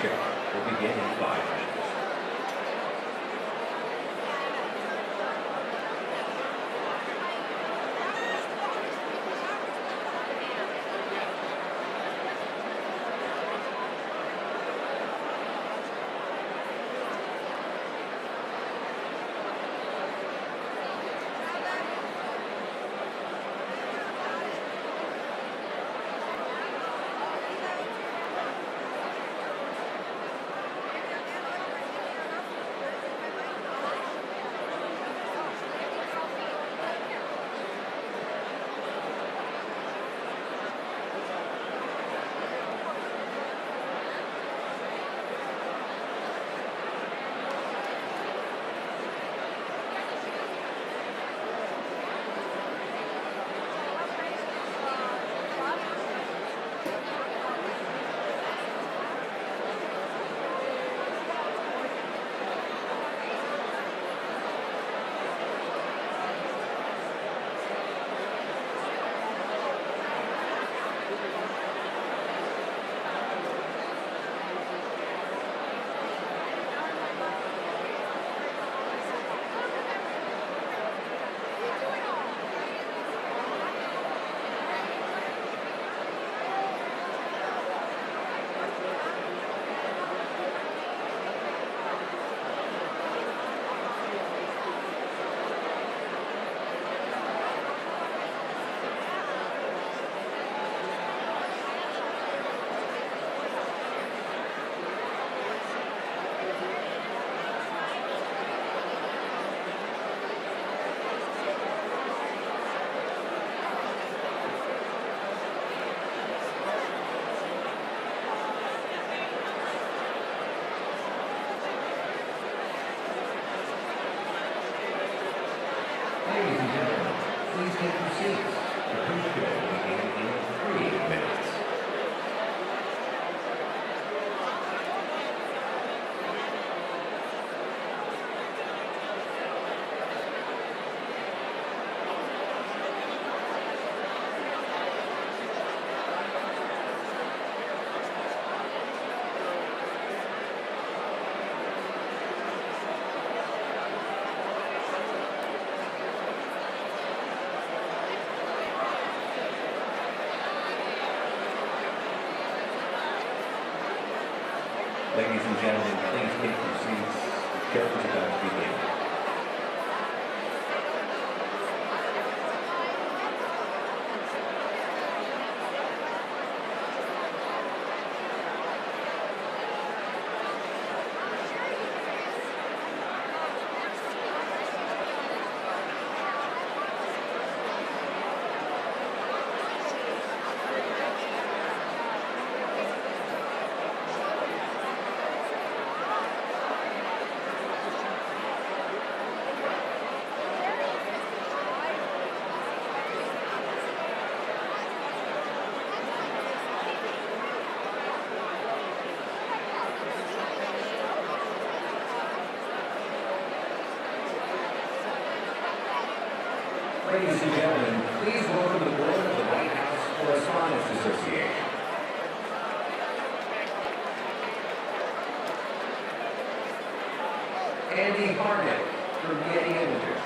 show will begin in 5 minutes. Ladies and gentlemen, please take your seats. The cruise show will begin in 3 minutes. Ladies and gentlemen, please take your seats. The show is about to begin. Ladies and gentlemen, please welcome the board of the White House Correspondents Association. Andy Harnett from Getty Images.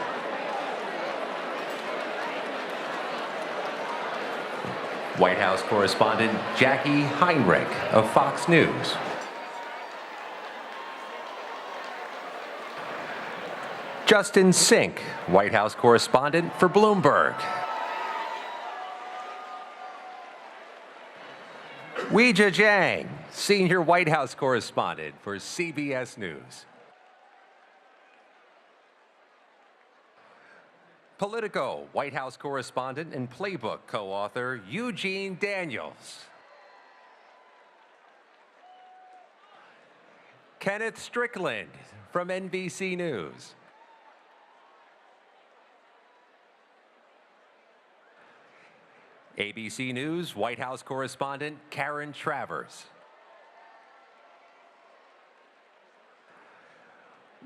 White House correspondent Jackie Heinrich of Fox News. Justin Sink, White House correspondent for Bloomberg. Weijia Jiang, senior White House correspondent for CBS News. Politico White House correspondent and Playbook co-author Eugene Daniels. Kenneth Strickland from NBC News. ABC News White House correspondent Karen Travers.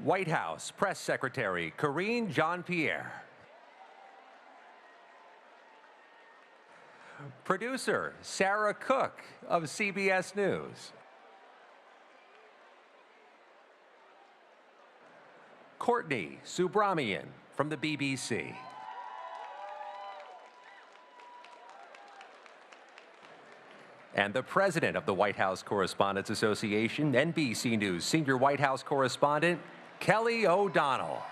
White House Press Secretary Karine Jean-Pierre. Producer Sarah Cook of CBS News. Courtney Subramanian from the BBC. And the president of the White House Correspondents Association, NBC News senior White House correspondent, Kelly O'Donnell.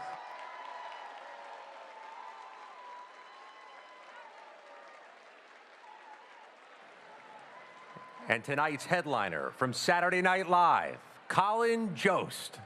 And tonight's headliner from Saturday Night Live, Colin Jost.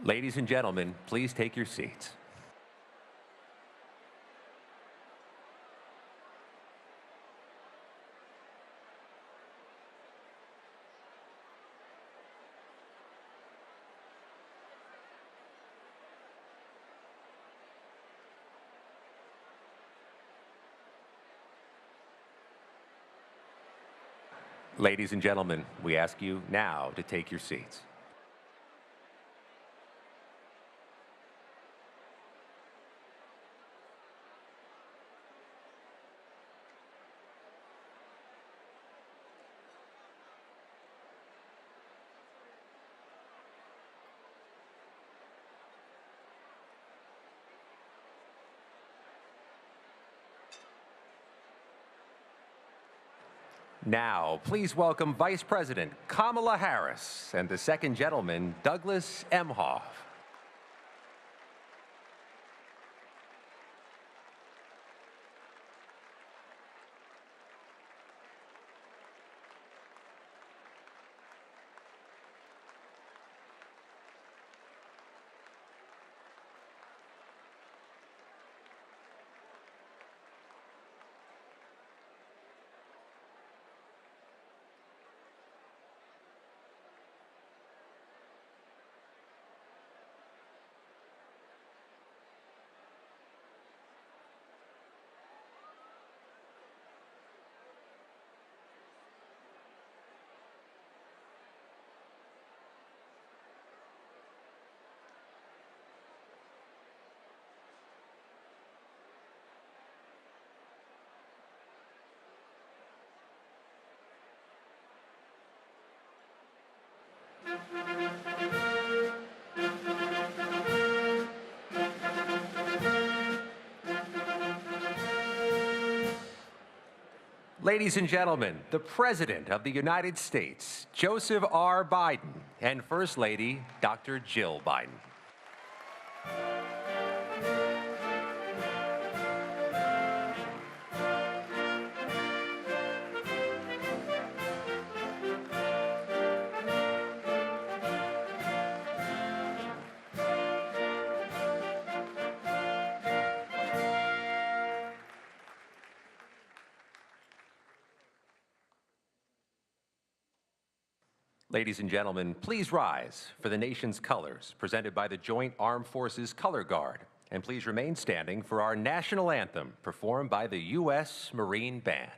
Ladies and gentlemen, please take your seats. Ladies and gentlemen, we ask you now to take your seats. Now, please welcome Vice President Kamala Harris and the second gentleman, Douglas Emhoff. Ladies and gentlemen, the President of the United States, Joseph R. Biden, and First Lady, Dr. Jill Biden. Ladies and gentlemen, please rise for the nation's colors presented by the Joint Armed Forces Color Guard. And please remain standing for our national anthem performed by the U.S. Marine Band.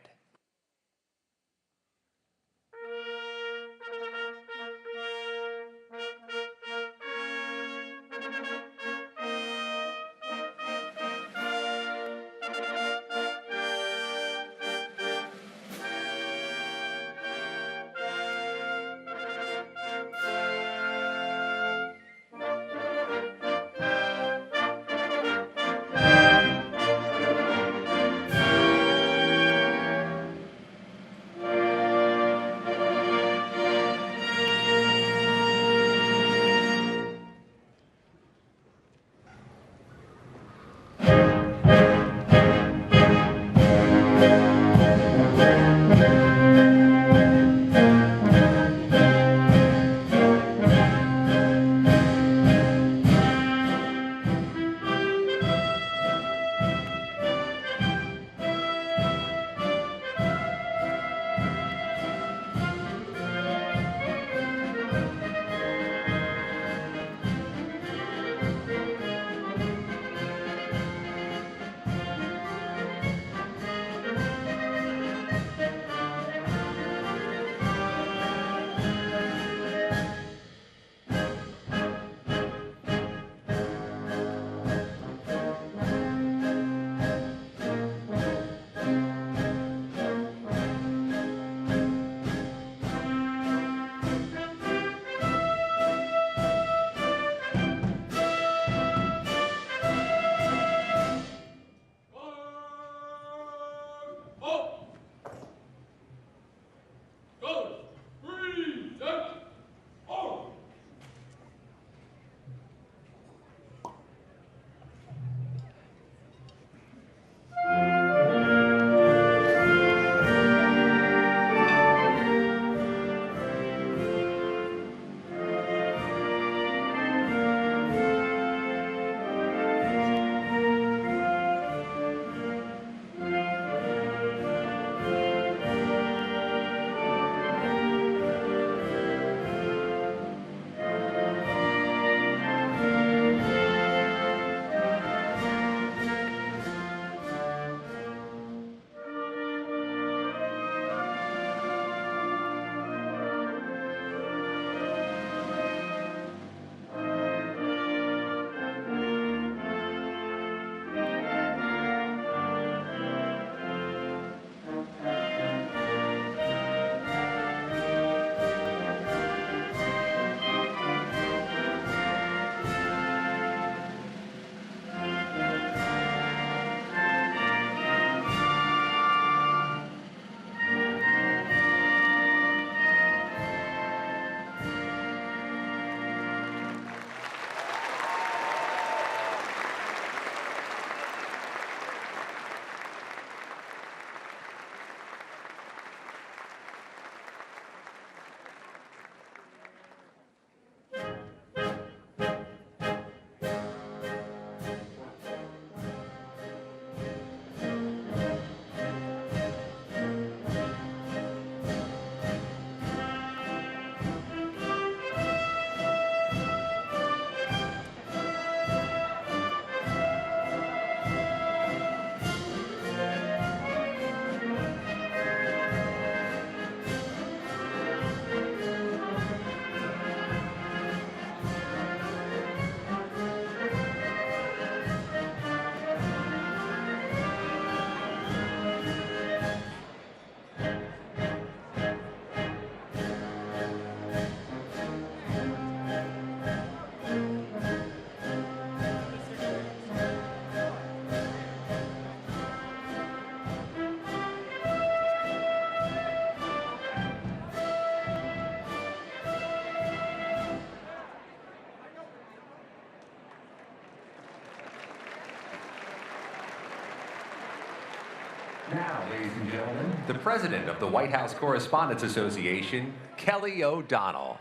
Now, ladies and gentlemen, the President of the White House Correspondents Association, Kelly O'Donnell.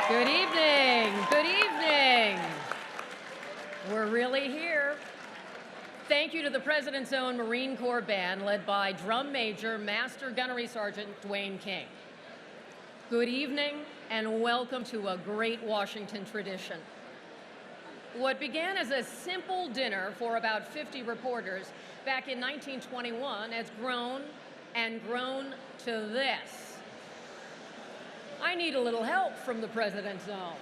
Good evening. Good evening. We're really here. Thank you to the President's own Marine Corps Band, led by Drum Major Master Gunnery Sergeant Dwayne King. Good evening, and welcome to a great Washington tradition. What began as a simple dinner for about 50 reporters back in 1921 has grown and grown to this. I need a little help from the President's own.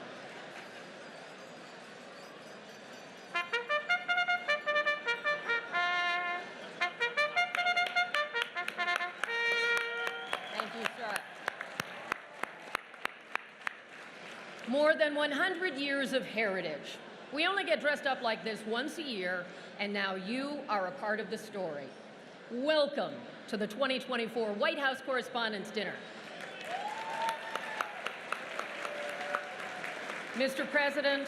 Thank you, sir. More than 100 years of heritage. We only get dressed up like this once a year, and now you are a part of the story. Welcome to the 2024 White House Correspondents' Dinner. Mr. President,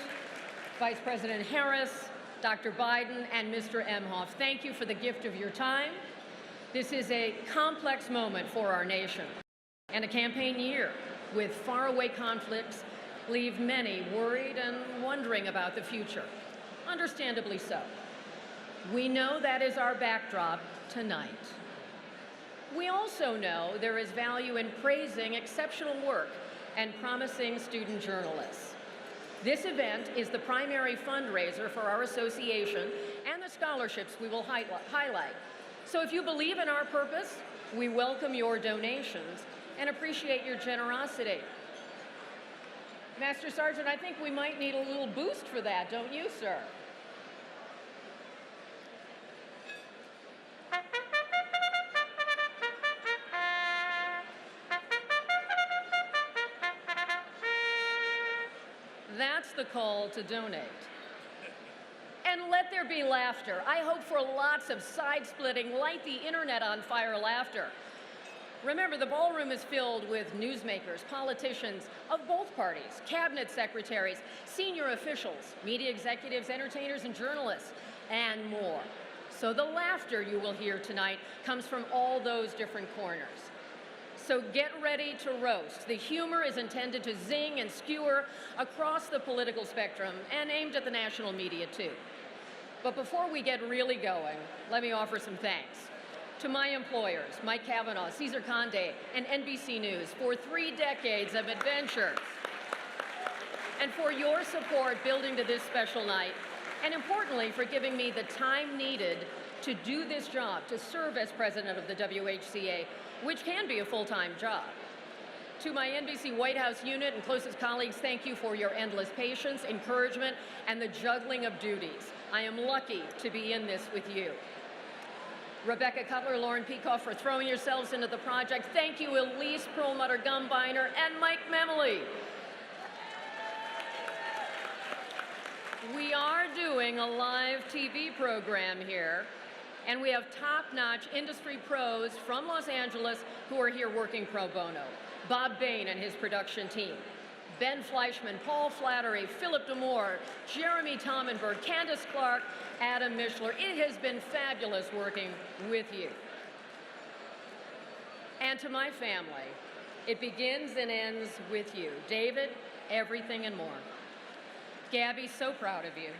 Vice President Harris, Dr. Biden, and Mr. Emhoff, thank you for the gift of your time. This is a complex moment for our nation, and a campaign year with faraway conflicts leave many worried and wondering about the future, understandably so. We know that is our backdrop tonight. We also know there is value in praising exceptional work and promising student journalists. This event is the primary fundraiser for our association and the scholarships we will highlight. So if you believe in our purpose, we welcome your donations and appreciate your generosity. Master Sergeant, I think we might need a little boost for that, don't you, sir? That's the call to donate. And let there be laughter. I hope for lots of side-splitting, light the internet on fire laughter. Remember, the ballroom is filled with newsmakers, politicians of both parties, cabinet secretaries, senior officials, media executives, entertainers, and journalists, and more. So the laughter you will hear tonight comes from all those different corners. So get ready to roast. The humor is intended to zing and skewer across the political spectrum and aimed at the national media too. But before we get really going, let me offer some thanks to my employers, Mike Cavanaugh, Cesar Conde, and NBC News for 3 decades of adventures, and for your support building to this special night, and importantly, for giving me the time needed to do this job, to serve as president of the WHCA, which can be a full-time job. To my NBC White House unit and closest colleagues, thank you for your endless patience, encouragement, and the juggling of duties. I am lucky to be in this with you. Rebecca Cutler, Lauren Peacock for throwing yourselves into the project. Thank you, Elise Perlmutter-Gumbiner and Mike Memley. We are doing a live TV program here, and we have top-notch industry pros from Los Angeles who are here working pro bono. Bob Bain and his production team, Ben Fleischman, Paul Flattery, Philip DeMoore, Jeremy Tomenberg, Candace Clark, Adam Mishler. It has been fabulous working with you. And to my family, it begins and ends with you. David, everything and more. Gabby, so proud of you.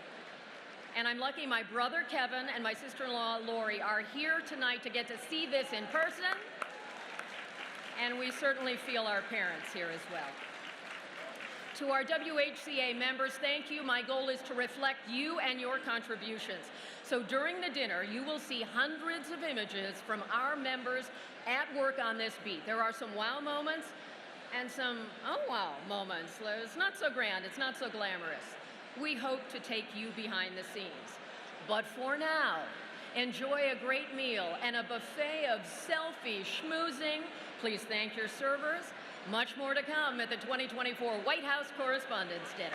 And I'm lucky my brother Kevin and my sister-in-law Lori are here tonight to get to see this in person. And we certainly feel our parents here as well. To our WHCA members, thank you. My goal is to reflect you and your contributions. So during the dinner, you will see hundreds of images from our members at work on this beat. There are some wow moments and some oh wow moments. It's not so grand, it's not so glamorous. We hope to take you behind the scenes. But for now, enjoy a great meal and a buffet of selfie schmoozing. Please thank your servers. Much more to come at the 2024 White House Correspondents' Dinner.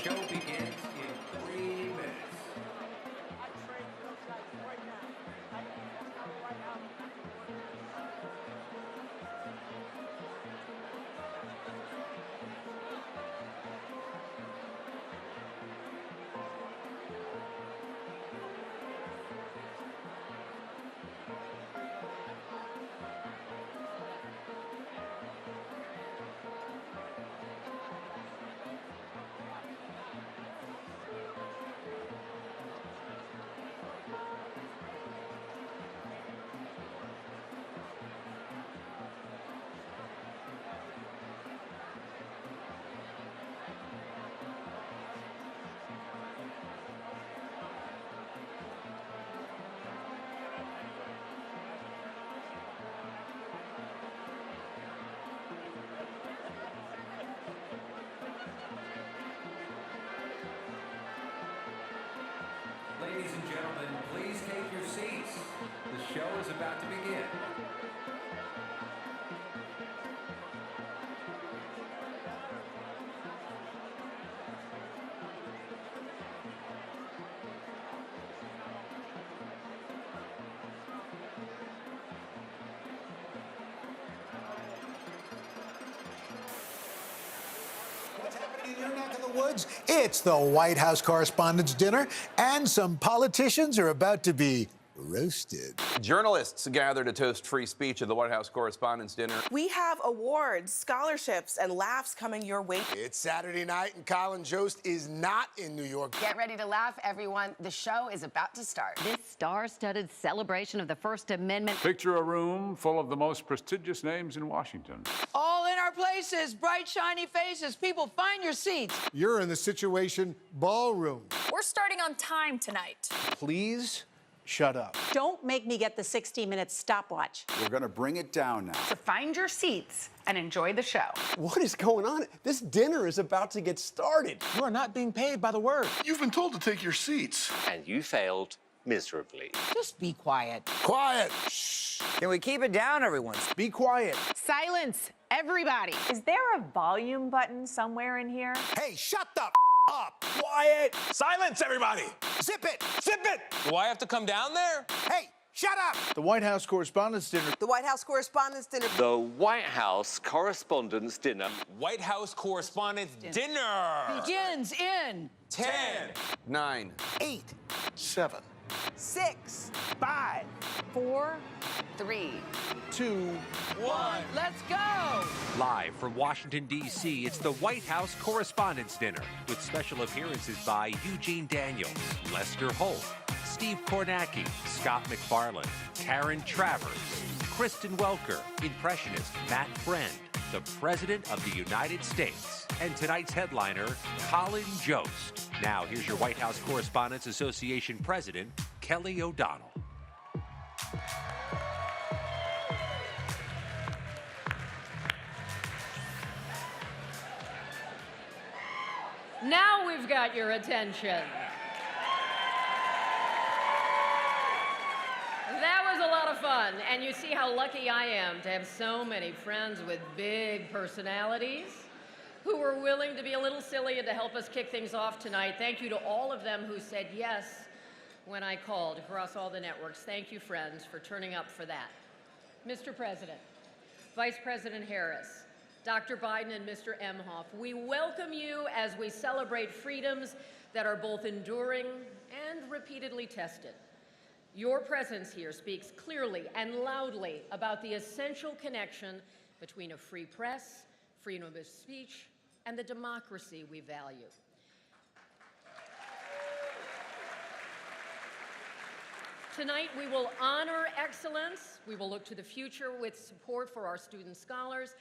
show begins in 3 minutes. Ladies and gentlemen, please take your seats. The show is about to begin. What's happening in your neck of the woods? It's the White House Correspondents' Dinner, and some politicians are about to be roasted. Journalists gather to toast free speech at the White House Correspondents' Dinner. We have awards, scholarships, and laughs coming your way. It's Saturday night, and Colin Jost is not in New York. Get ready to laugh, everyone. The show is about to start. This star-studded celebration of the First Amendment. Picture a room full of the most prestigious names in Washington. All in our places, bright, shiny faces. People, find your seats. You're in the Situation Ballroom. We're starting on time tonight. Please shut up. Don't make me get the 60-minute stopwatch. We're going to bring it down now. So find your seats and enjoy the show. What is going on? This dinner is about to get started. You are not being paid by the word. You've been told to take your seats. And you failed miserably. Just be quiet. Quiet. Shh. Can we keep it down, everyone? Be quiet. Silence, everybody. Is there a volume button somewhere in here? Hey, shut the up! Quiet. Silence, everybody. Zip it! Zip it. Do I have to come down there? Hey, shut up! The White House Correspondents' Dinner. The White House Correspondents' Dinner. The White House Correspondents' Dinner. White House Correspondents' Dinner. Begins in 10, 9, 8, 7, 6, 5, 4, 3, 2, 1. Let's go. Live from Washington, D.C., it's the White House Correspondents' Dinner with special appearances by Eugene Daniels, Lester Holt, Steve Kornacki, Scott McFarland, Karen Travers, Kristen Welker, impressionist Matt Friend, the President of the United States, and tonight's headliner, Colin Jost. Now, here's your White House Correspondents Association President, Kelly O'Donnell. Now we've got your attention. That was a lot of fun, and you see how lucky I am to have so many friends with big personalities who were willing to be a little silly and to help us kick things off tonight. Thank you to all of them who said yes when I called across all the networks. Thank you, friends, for turning up for that. Mr. President, Vice President Harris, Dr. Biden and Mr. Emhoff, we welcome you as we celebrate freedoms that are both enduring and repeatedly tested. Your presence here speaks clearly and loudly about the essential connection between a free press, freedom of speech, and the democracy we value. Tonight, we will honor excellence. We will look to the future with support for our student scholars.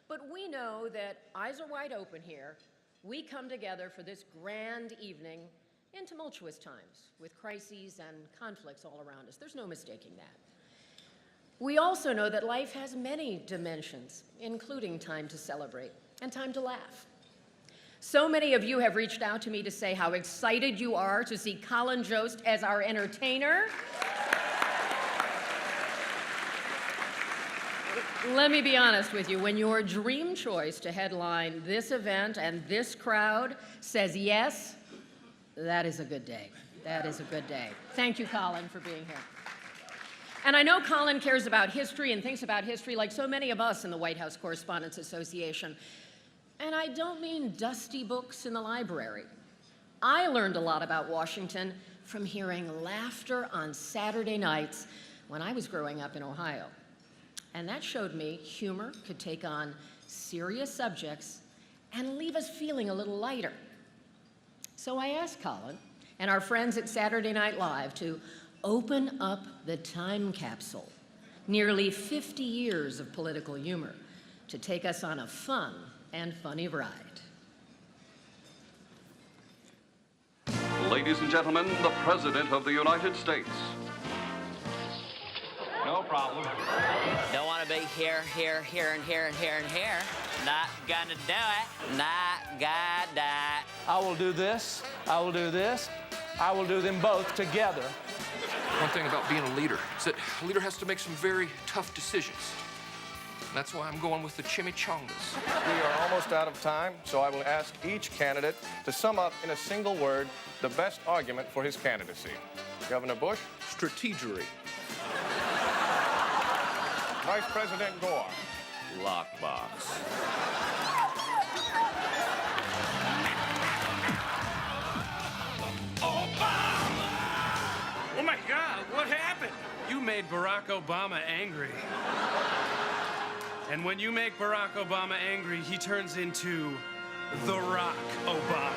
But we know that eyes are wide open here. We come together for this grand evening in tumultuous times with crises and conflicts all around us. There's no mistaking that. We also know that life has many dimensions, including time to celebrate and time to laugh. So many of you have reached out to me to say how excited you are to see Colin Jost as our entertainer. Let me be honest with you. When your dream choice to headline this event and this crowd says yes, that is a good day. That is a good day. Thank you, Colin, for being here. And I know Colin cares about history and thinks about history like so many of us in the White House Correspondents Association. And I don't mean dusty books in the library. I learned a lot about Washington from hearing laughter on Saturday nights when I was growing up in Ohio. And that showed me humor could take on serious subjects and leave us feeling a little lighter. So I asked Colin and our friends at Saturday Night Live to open up the time capsule, nearly 50 years of political humor, to take us on a fun and funny ride. Ladies and gentlemen, the President of the United States. No problem. Don't want to be here, and here, and here. Not gonna do it. Not gonna. I will do this. I will do this. I will do them both together. One thing about being a leader is that a leader has to make some very tough decisions. That's why I'm going with the chimichangas. We are almost out of time, so I will ask each candidate to sum up in a single word the best argument for his candidacy. Governor Bush? Strategery. Vice President Gore? Lockbox. Oh my God, what happened? You made Barack Obama angry. And when you make Barack Obama angry, he turns into The Rock Obama.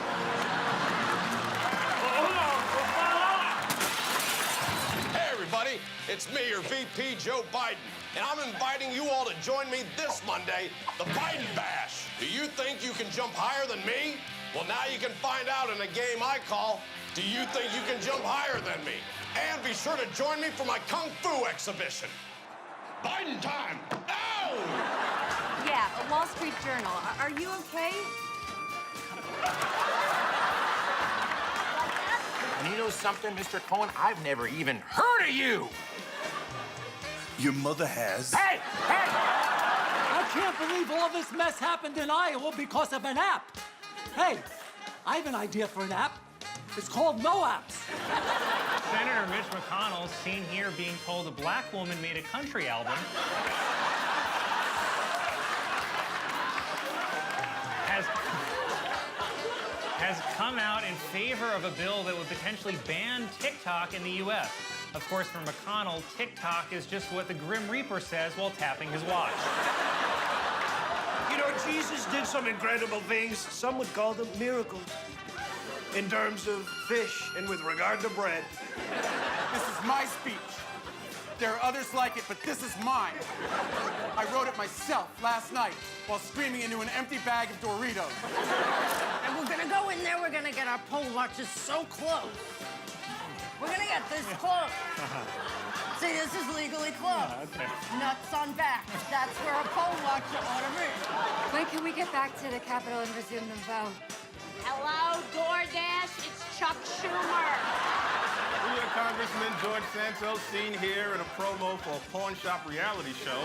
Hey everybody, it's me, your VP, Joe Biden. And I'm inviting you all to join me this Monday, the Biden Bash. Do you think you can jump higher than me? Well, now you can find out in a game I call, Do You Think You Can Jump Higher Than Me? And be sure to join me for my Kung Fu exhibition. Biden time! Ow! Yeah, a Wall Street Journal. Are you okay? And you know something, Mr. Cohen? I've never even heard of you! Your mother has. Hey! Hey! I can't believe all this mess happened in Iowa because of an app. Hey, I have an idea for an app. It's called No Apps. Senator Mitch McConnell's seen here being told a black woman made a country album. Has come out in favor of a bill that would potentially ban TikTok in the U.S. Of course, for McConnell, TikTok is just what the Grim Reaper says while tapping his watch. You know, Jesus did some incredible things. Some would call them miracles. In terms of fish and with regard to bread. This is my speech. There are others like it, but this is mine. I wrote it myself last night while screaming into an empty bag of Doritos. And we're gonna go in there, we're gonna get our pole watches so close. We're gonna get this close. See, this is legally close. Okay. Nuts on back. That's where a pole watcher ought to be. When can we get back to the Capitol and resume the vote? Hello, DoorDash, it's Chuck Schumer. We have Congressman George Santos, seen here in a promo for a pawn shop reality show,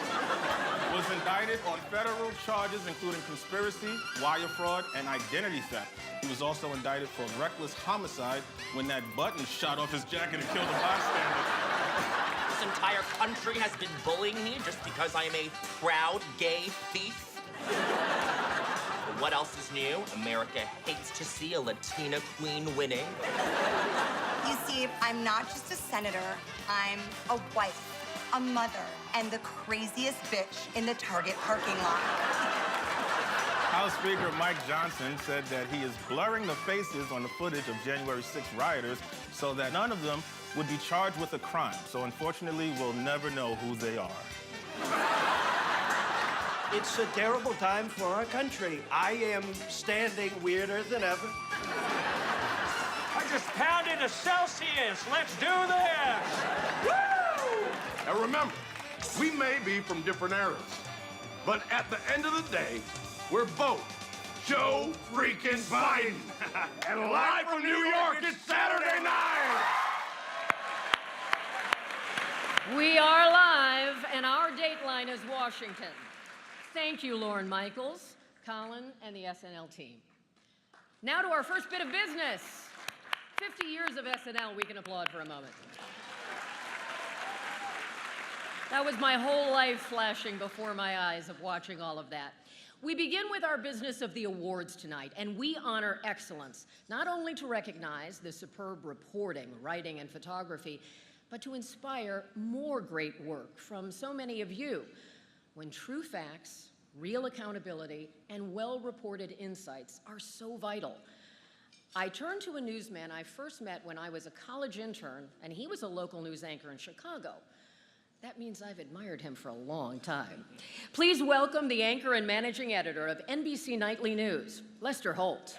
was indicted on federal charges including conspiracy, wire fraud, and identity theft. He was also indicted for reckless homicide when that button shot off his jacket and killed a bystander. This entire country has been bullying me just because I am a proud gay thief. But what else is new? America hates to see a Latina queen winning. You see, I'm not just a senator, I'm a wife, a mother, and the craziest bitch in the Target parking lot. House Speaker Mike Johnson said that he is blurring the faces on the footage of January 6 rioters so that none of them would be charged with a crime. So unfortunately, we'll never know who they are. It's a terrible time for our country. I am standing weirder than ever. I just pounded a Celsius. Let's do this. Woo! Now remember, we may be from different eras, but at the end of the day, we're both Joe freaking Biden. And live from New York, it's Saturday night. We are live, and our dateline is Washington. Thank you, Lauren Michaels, Colin, and the SNL team. Now to our first bit of business. 50 years of SNL, we can applaud for a moment. That was my whole life flashing before my eyes of watching all of that. We begin with our business of the awards tonight, and we honor excellence, not only to recognize the superb reporting, writing, and photography, but to inspire more great work from so many of you when true facts, real accountability, and well-reported insights are so vital. I turn to a newsman I first met when I was a college intern, and he was a local news anchor in Chicago. That means I've admired him for a long time. Please welcome the anchor and managing editor of NBC Nightly News, Lester Holt.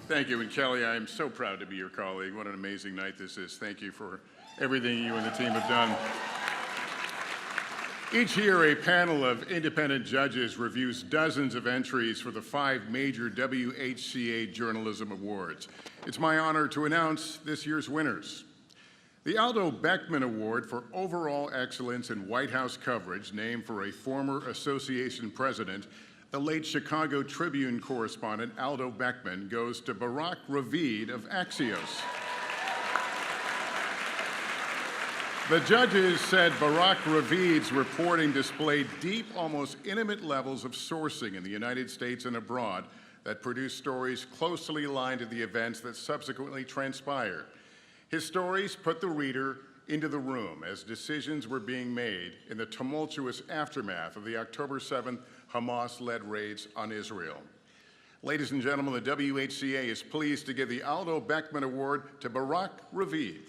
Thank you, and Kelly, I am so proud to be your colleague. What an amazing night this is. Thank you for everything you and the team have done. Each year, a panel of independent judges reviews dozens of entries for the 5 major WHCA Journalism Awards. It's my honor to announce this year's winners. The Aldo Beckman Award for Overall Excellence in White House Coverage, named for a former association president, the late Chicago Tribune correspondent Aldo Beckman, goes to Barack Ravid of Axios. The judges said Barack Ravid's reporting displayed deep, almost intimate levels of sourcing in the United States and abroad that produced stories closely aligned to the events that subsequently transpired. His stories put the reader into the room as decisions were being made in the tumultuous aftermath of the October 7th Hamas-led raids on Israel. Ladies and gentlemen, the WHCA is pleased to give the Aldo Beckman Award to Barack Ravid.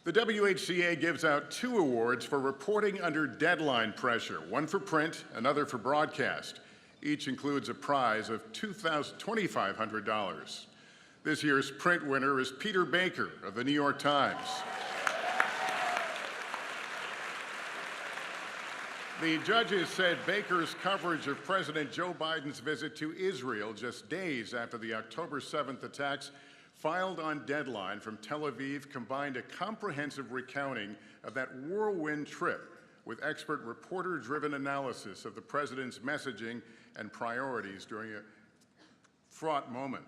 The WHCA gives out 2 awards for reporting under deadline pressure, one for print, another for broadcast. Each includes a prize of $2,500. This year's print winner is Peter Baker of the New York Times. The judges said Baker's coverage of President Joe Biden's visit to Israel just days after the October 7th attacks filed on deadline from Tel Aviv combined a comprehensive recounting of that whirlwind trip with expert reporter-driven analysis of the president's messaging and priorities during a fraught moment.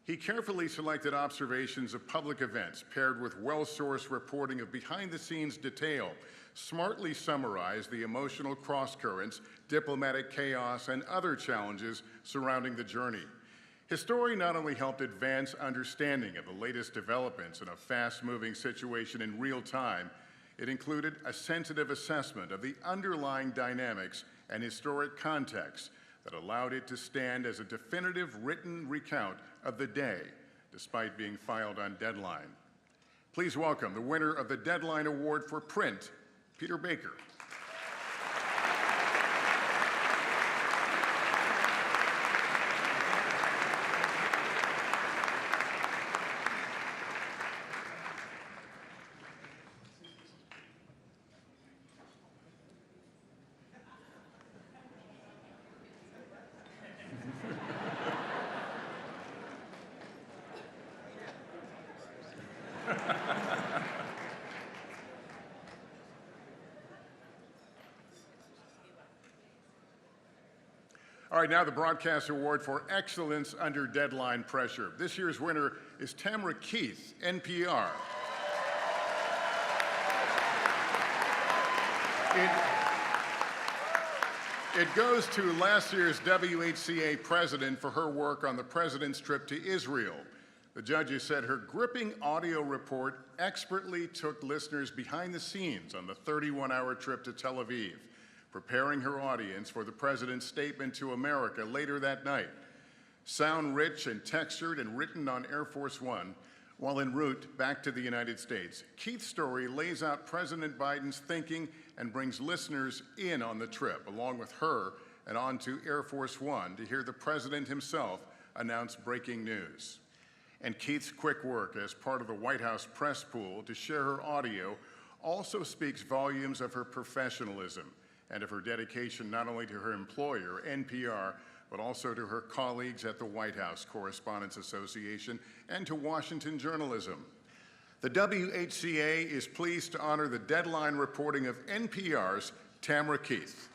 He carefully selected observations of public events paired with well-sourced reporting of behind-the-scenes detail, smartly summarized the emotional cross-currents, diplomatic chaos, and other challenges surrounding the journey. His story not only helped advance understanding of the latest developments in a fast-moving situation in real time, it included a sensitive assessment of the underlying dynamics and historic context that allowed it to stand as a definitive written recount of the day, despite being filed on deadline. Please welcome the winner of the Deadline Award for Print, Peter Baker. All right, now the Broadcast Award for Excellence Under Deadline Pressure. This year's winner is Tamara Keith, NPR. It goes to last year's WHCA president for her work on the president's trip to Israel. The judges said her gripping audio report expertly took listeners behind the scenes on the 31-hour trip to Tel Aviv, preparing her audience for the president's statement to America later that night. Sound rich and textured and written on Air Force One, while en route back to the United States, Keith's story lays out President Biden's thinking and brings listeners in on the trip, along with her and onto Air Force One to hear the president himself announce breaking news. And Keith's quick work as part of the White House press pool to share her audio also speaks volumes of her professionalism and of her dedication not only to her employer, NPR, but also to her colleagues at the White House Correspondents Association and to Washington journalism. The WHCA is pleased to honor the deadline reporting of NPR's Tamara Keith.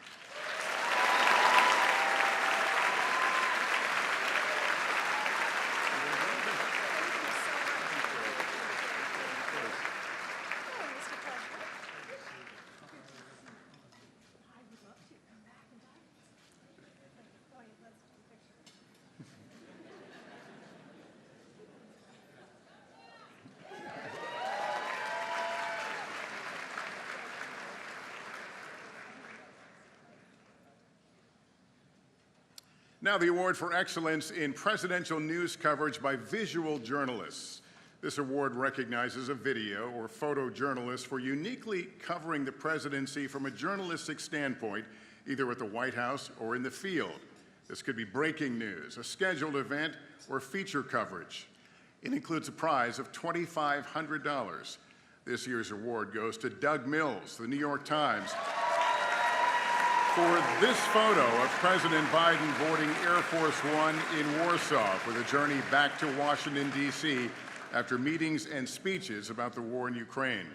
Now, the award for excellence in presidential news coverage by visual journalists. This award recognizes a video or photojournalist for uniquely covering the presidency from a journalistic standpoint, either at the White House or in the field. This could be breaking news, a scheduled event, or feature coverage. It includes a prize of $2,500. This year's award goes to Doug Mills, the New York Times, for this photo of President Biden boarding Air Force One in Warsaw for the journey back to Washington, D.C. after meetings and speeches about the war in Ukraine.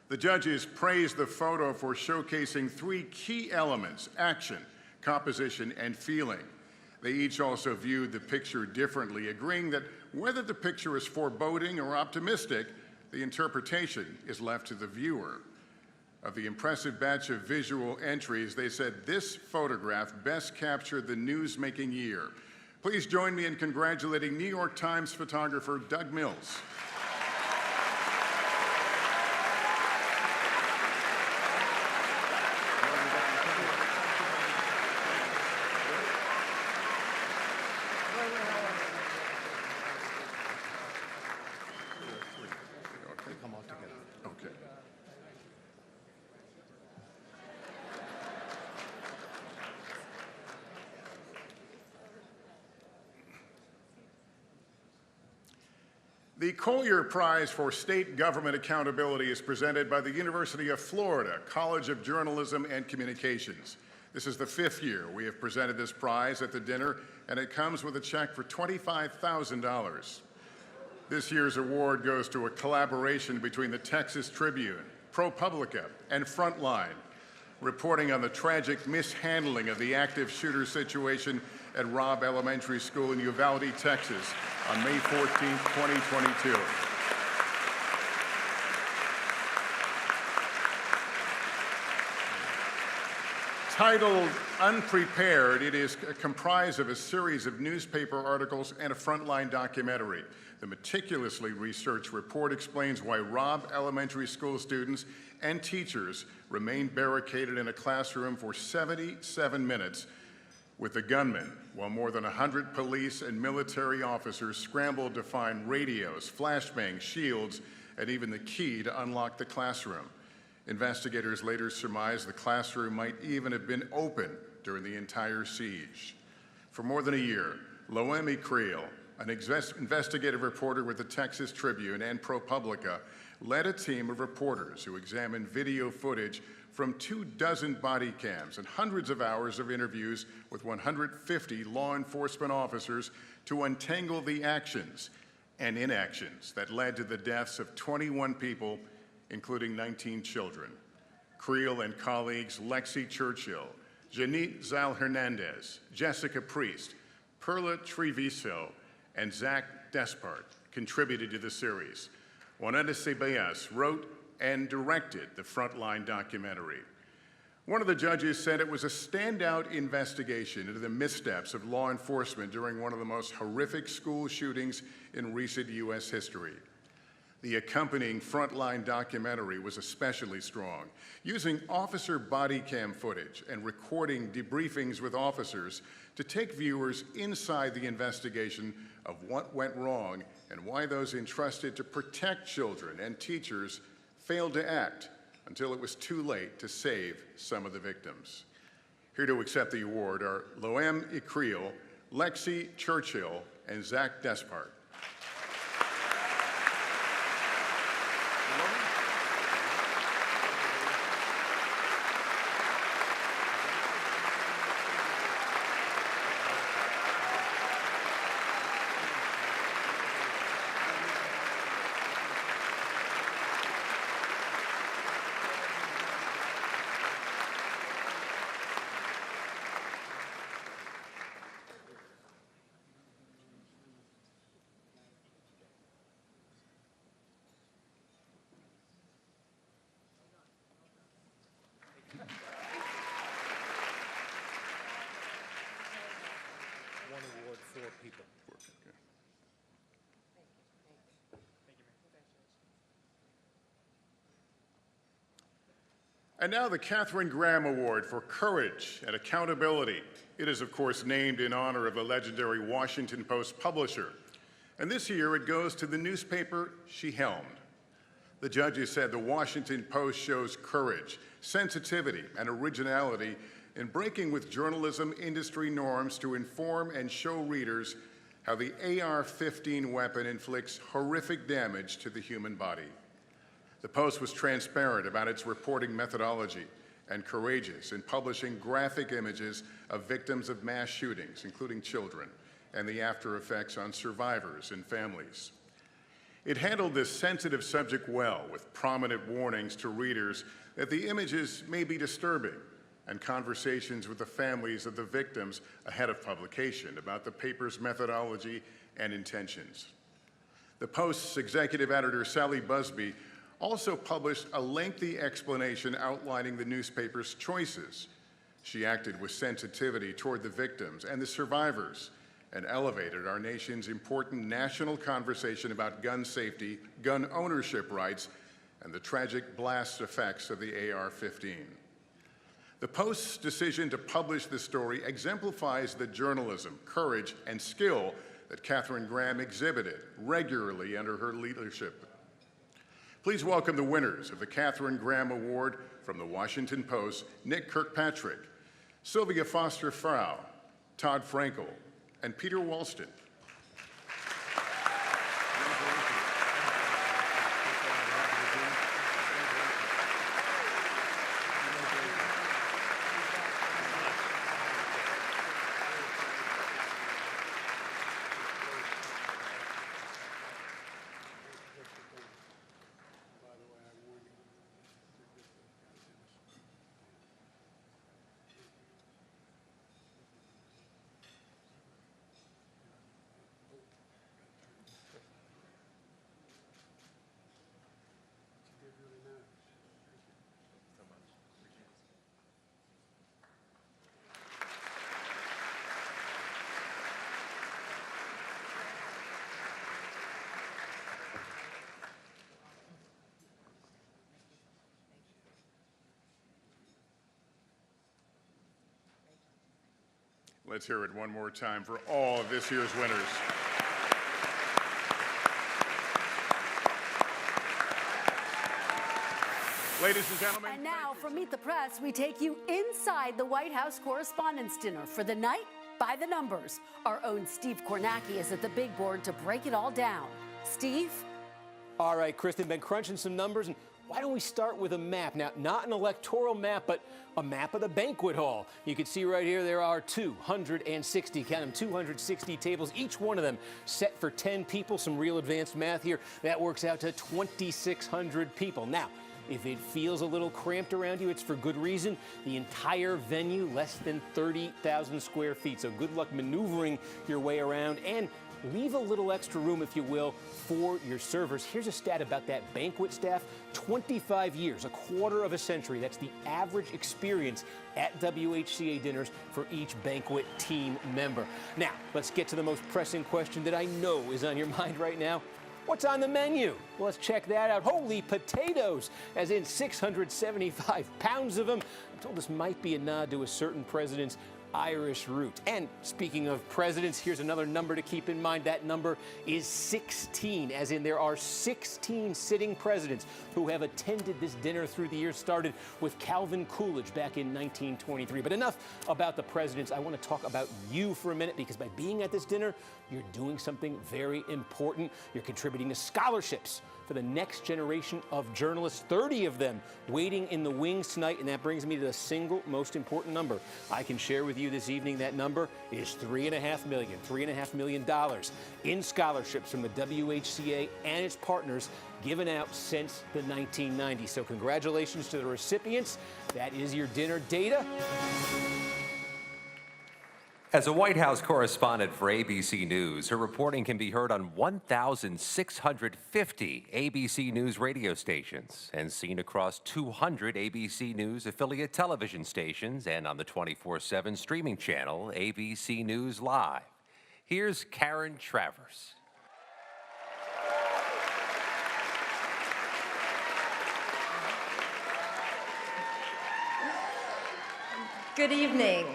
The judges praised the photo for showcasing three key elements: action, composition, and feeling. They each also viewed the picture differently, agreeing that whether the picture is foreboding or optimistic, the interpretation is left to the viewer. Of the impressive batch of visual entries, they said this photograph best captured the news-making year. Please join me in congratulating New York Times photographer Doug Mills. The Collier Prize for State Government Accountability is presented by the University of Florida College of Journalism and Communications. This is the 5th year we have presented this prize at the dinner, and it comes with a check for $25,000. This year's award goes to a collaboration between the Texas Tribune, ProPublica, and Frontline, reporting on the tragic mishandling of the active shooter situation at Robb Elementary School in Uvalde, Texas, on May 14, 2022. Titled Unprepared, it is comprised of a series of newspaper articles and a Frontline documentary. The meticulously researched report explains why Robb Elementary School students and teachers remained barricaded in a classroom for 77 minutes with the gunman, while more than 100 police and military officers scrambled to find radios, flashbangs, shields, and even the key to unlock the classroom. Investigators later surmised the classroom might even have been open during the entire siege. For more than a year, Loemi Creel, an investigative reporter with the Texas Tribune and ProPublica, led a team of reporters who examined video footage from 24 body cams and hundreds of hours of interviews with 150 law enforcement officers to untangle the actions and inactions that led to the deaths of 21 people, including 19 children. Creel and colleagues Lexi Churchill, Janine Zal-Hernandez, Jessica Priest, Perla Treviso, and Zach Despart contributed to the series. Juanita Ceballos wrote and directed the Frontline documentary. One of the judges said it was a standout investigation into the missteps of law enforcement during one of the most horrific school shootings in recent U.S. history. The accompanying Frontline documentary was especially strong, using officer body cam footage and recording debriefings with officers to take viewers inside the investigation of what went wrong and why those entrusted to protect children and teachers failed to act until it was too late to save some of the victims. Here to accept the award are Loem Ikriel, Lexi Churchill, and Zach Despart. People. And now the Katharine Graham Award for Courage and Accountability. It is, of course, named in honor of the legendary Washington Post publisher. And this year it goes to the newspaper she helmed. The judges said the Washington Post shows courage, sensitivity, and originality in breaking with journalism industry norms to inform and show readers how the AR-15 weapon inflicts horrific damage to the human body. The Post was transparent about its reporting methodology and courageous in publishing graphic images of victims of mass shootings, including children, and the after effects on survivors and families. It handled this sensitive subject well, with prominent warnings to readers that the images may be disturbing, and conversations with the families of the victims ahead of publication about the paper's methodology and intentions. The Post's executive editor, Sally Busby, also published a lengthy explanation outlining the newspaper's choices. She acted with sensitivity toward the victims and the survivors and elevated our nation's important national conversation about gun safety, gun ownership rights, and the tragic blast effects of the AR-15. The Post's decision to publish this story exemplifies the journalism, courage, and skill that Katharine Graham exhibited regularly under her leadership. Please welcome the winners of the Katharine Graham Award from the Washington Post, Nick Kirkpatrick, Sylvia Foster Frau, Todd Frankel, and Peter Walston. Let's hear it one more time for all of this year's winners. Ladies and gentlemen. And now from Meet the Press, we take you inside the White House Correspondents' Dinner for the night by the numbers. Our own Steve Kornacki is at the big board to break it all down. Steve? All right, Kristen, been crunching some numbers, and why don't we start with a map? Now, not an electoral map, but a map of the banquet hall. You can see right here there are 260, count them, 260 tables, each one of them set for 10 people. Some real advanced math here. That works out to 2,600 people. Now, if it feels a little cramped around you, it's for good reason. The entire venue, less than 30,000 square feet. So good luck maneuvering your way around. And leave a little extra room, if you will, for your servers. Here's a stat about that banquet staff. 25 years, a quarter of a century. That's the average experience at WHCA dinners for each banquet team member. Now, let's get to the most pressing question that I know is on your mind right now. What's on the menu? Well, let's check that out. Holy potatoes, as in 675 pounds of them. I'm told this might be a nod to a certain president's Irish root. And speaking of presidents, here's another number to keep in mind. That number is 16, as in there are 16 sitting presidents who have attended this dinner through the years, started with Calvin Coolidge back in 1923. But enough about the presidents. I want to talk about you for a minute, because by being at this dinner, you're doing something very important. You're contributing to scholarships for the next generation of journalists, 30 of them waiting in the wings tonight. And that brings me to the single most important number I can share with you this evening. That number is $3.5 million in scholarships from the WHCA and its partners, given out since the 1990s. So congratulations to the recipients. That is your dinner data. As a White House correspondent for ABC News, her reporting can be heard on 1,650 ABC News radio stations and seen across 200 ABC News affiliate television stations and on the 24/7 streaming channel ABC News Live. Here's Karen Travers. Good evening.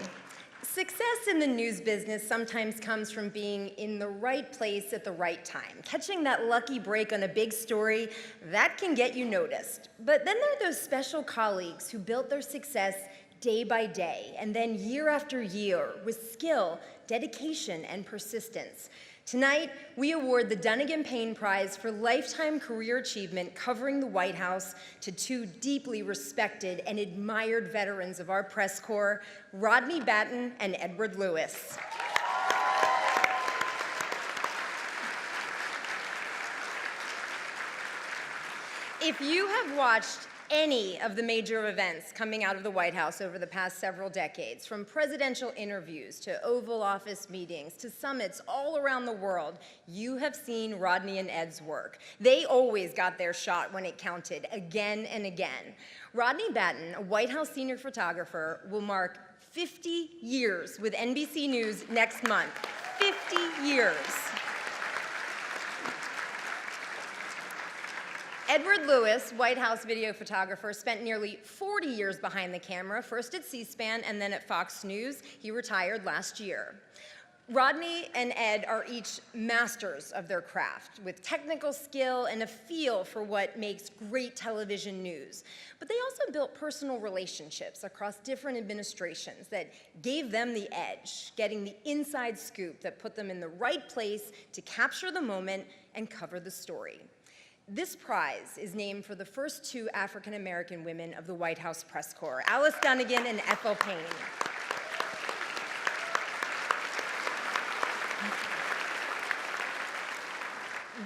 Success in the news business sometimes comes from being in the right place at the right time. Catching that lucky break on a big story, that can get you noticed. But then there are those special colleagues who built their success day by day, and then year after year, with skill, dedication, and persistence. Tonight, we award the Dunnigan-Payne Prize for Lifetime Career Achievement covering the White House to two deeply respected and admired veterans of our press corps, Rodney Batten and Edward Lewis. If you have watched any of the major events coming out of the White House over the past several decades, from presidential interviews to Oval Office meetings to summits all around the world, you have seen Rodney and Ed's work. They always got their shot when it counted, again and again. Rodney Batten, a White House senior photographer, will mark 50 years with NBC News next month. 50 years. Edward Lewis, White House video photographer, spent nearly 40 years behind the camera, first at C-SPAN and then at Fox News. He retired last year. Rodney and Ed are each masters of their craft, with technical skill and a feel for what makes great television news. But they also built personal relationships across different administrations that gave them the edge, getting the inside scoop that put them in the right place to capture the moment and cover the story. This prize is named for the first two African-American women of the White House press corps, Alice Dunnigan and Ethel Payne.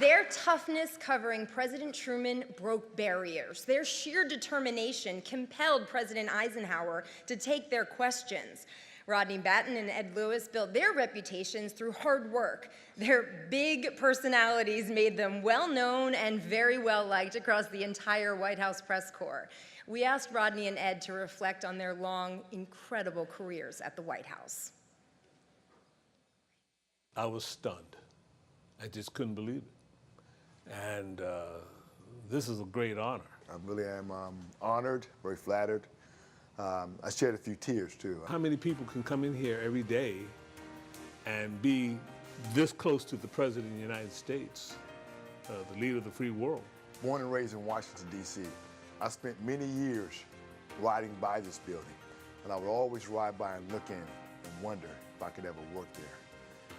Their toughness covering President Truman broke barriers. Their sheer determination compelled President Eisenhower to take their questions. Rodney Batten and Ed Lewis built their reputations through hard work. Their big personalities made them well-known and very well-liked across the entire White House press corps. We asked Rodney and Ed to reflect on their long, incredible careers at the White House. I was stunned. I just couldn't believe it. And this is a great honor. I really am honored, very flattered. I shed a few tears, too. How many people can come in here every day and be this close to the President of the United States, the leader of the free world? Born and raised in Washington, D.C., I spent many years riding by this building, and I would always ride by and look in and wonder if I could ever work there.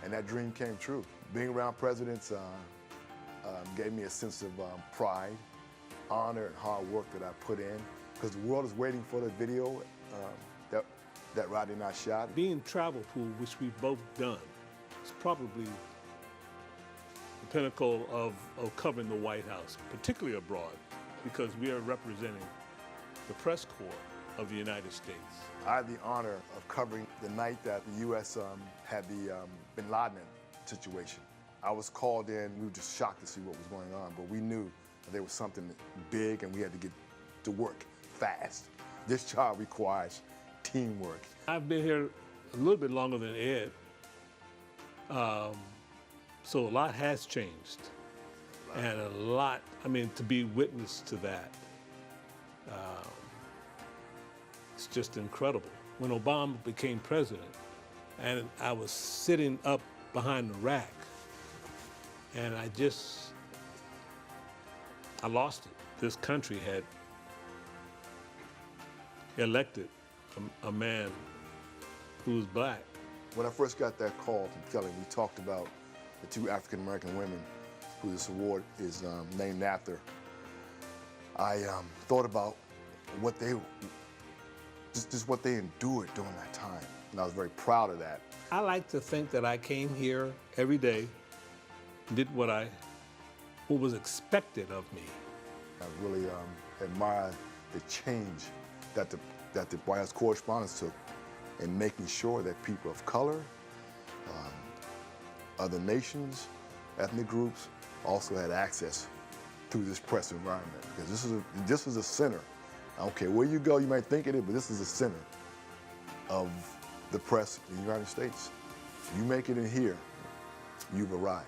And that dream came true. Being around presidents gave me a sense of pride, honor, and hard work that I put in, because the world is waiting for the video that Rodney and I shot. Being travel pool, which we've both done, is probably the pinnacle of covering the White House, particularly abroad, because we are representing the press corps of the United States. I had the honor of covering the night that the U.S. had the bin Laden situation. I was called in. We were just shocked to see what was going on, but we knew that there was something big and we had to get to work fast. This job requires teamwork. I've been here a little bit longer than Ed, so a lot has changed. And a lot, I mean, to be witness to that, it's just incredible. When Obama became president, and I was sitting up behind the rack, and I lost it. This country had elected a man who was black. When I first got that call from Kelly, we talked about the two African-American women who this award is named after. I thought about what they, just what they endured during that time, and I was very proud of that. I like to think that I came here every day, did what was expected of me. I really admire the change that the White House correspondents took in making sure that people of color, other nations, ethnic groups, also had access to this press environment. Because this is a center. I don't care where you go, you might think it is, but this is a center of the press in the United States. If you make it in here, you've arrived.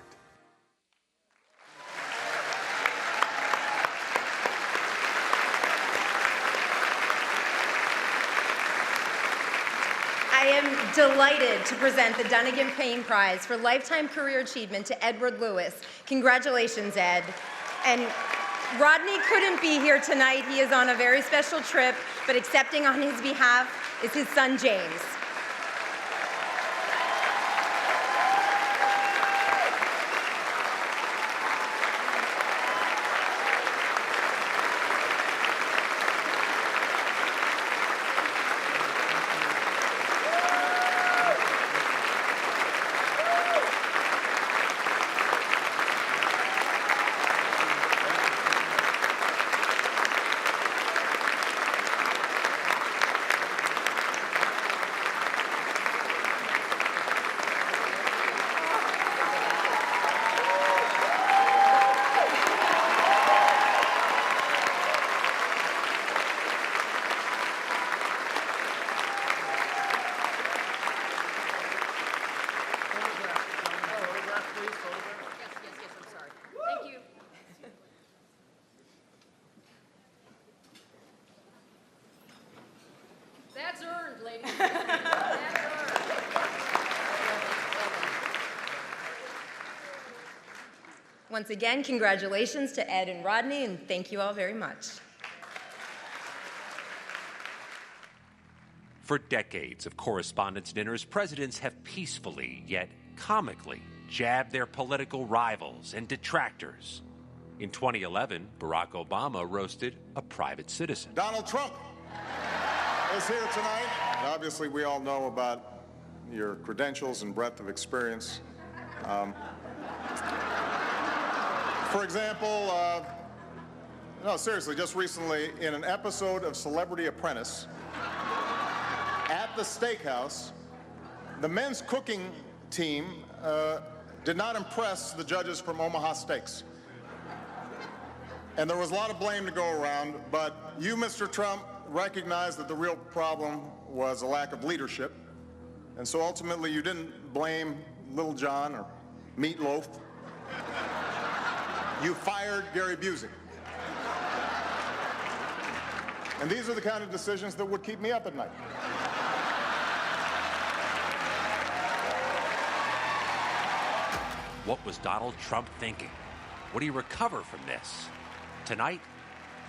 I am delighted to present the Dunnigan Payne Prize for Lifetime Career Achievement to Edward Lewis. Congratulations, Ed. And Rodney couldn't be here tonight. He is on a very special trip, but accepting on his behalf is his son, James. That's earned, ladies and gentlemen. That's earned. Once again, congratulations to Ed and Rodney, and thank you all very much. For decades of correspondence dinners, presidents have peacefully, yet comically, jabbed their political rivals and detractors. In 2011, Barack Obama roasted a private citizen. Donald Trump is here tonight. Obviously, we all know about your credentials and breadth of experience. For example, no, seriously, just recently, in an episode of Celebrity Apprentice, at the steakhouse, the men's cooking team did not impress the judges from Omaha Steaks. And there was a lot of blame to go around, but you, Mr. Trump, recognized that the real problem was a lack of leadership. And so ultimately you didn't blame Little John or Meatloaf. You fired Gary Busey. And these are the kind of decisions that would keep me up at night. What was Donald Trump thinking? Would he recover from this? Tonight,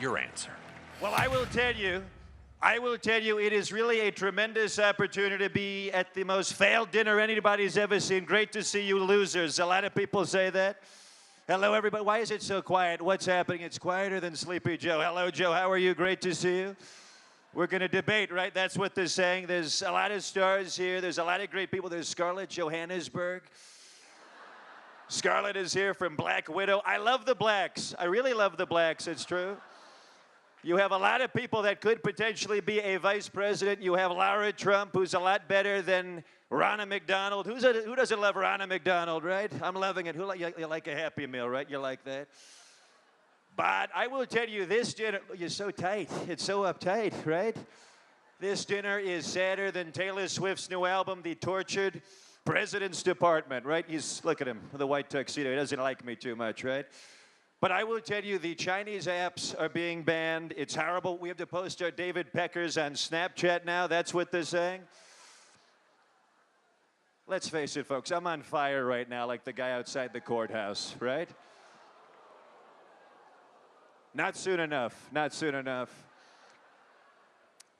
your answer. Well, I will tell you, it is really a tremendous opportunity to be at the most failed dinner anybody's ever seen. Great to see you losers. A lot of people say that. Hello, everybody. Why is it so quiet? What's happening? It's quieter than Sleepy Joe. Hello, Joe. How are you? Great to see you. We're going to debate, right? That's what they're saying. There's a lot of stars here. There's a lot of great people. There's Scarlett Johannesburg. Scarlett is here from Black Widow. I love the blacks. I really love the blacks. It's true. You have a lot of people that could potentially be a vice president. You have Lara Trump, who's a lot better than Ronald McDonald. Who doesn't love Ronald McDonald, right? I'm loving it. You like a Happy Meal, right? You like that? But I will tell you, this dinner, you're so tight. It's so uptight, right? This dinner is sadder than Taylor Swift's new album, The Tortured President's Department, right? Look at him, the white tuxedo. He doesn't like me too much, right? But I will tell you, the Chinese apps are being banned. It's horrible. We have to post our David Peckers on Snapchat now. That's what they're saying. Let's face it, folks. I'm on fire right now like the guy outside the courthouse, right? Not soon enough. Not soon enough.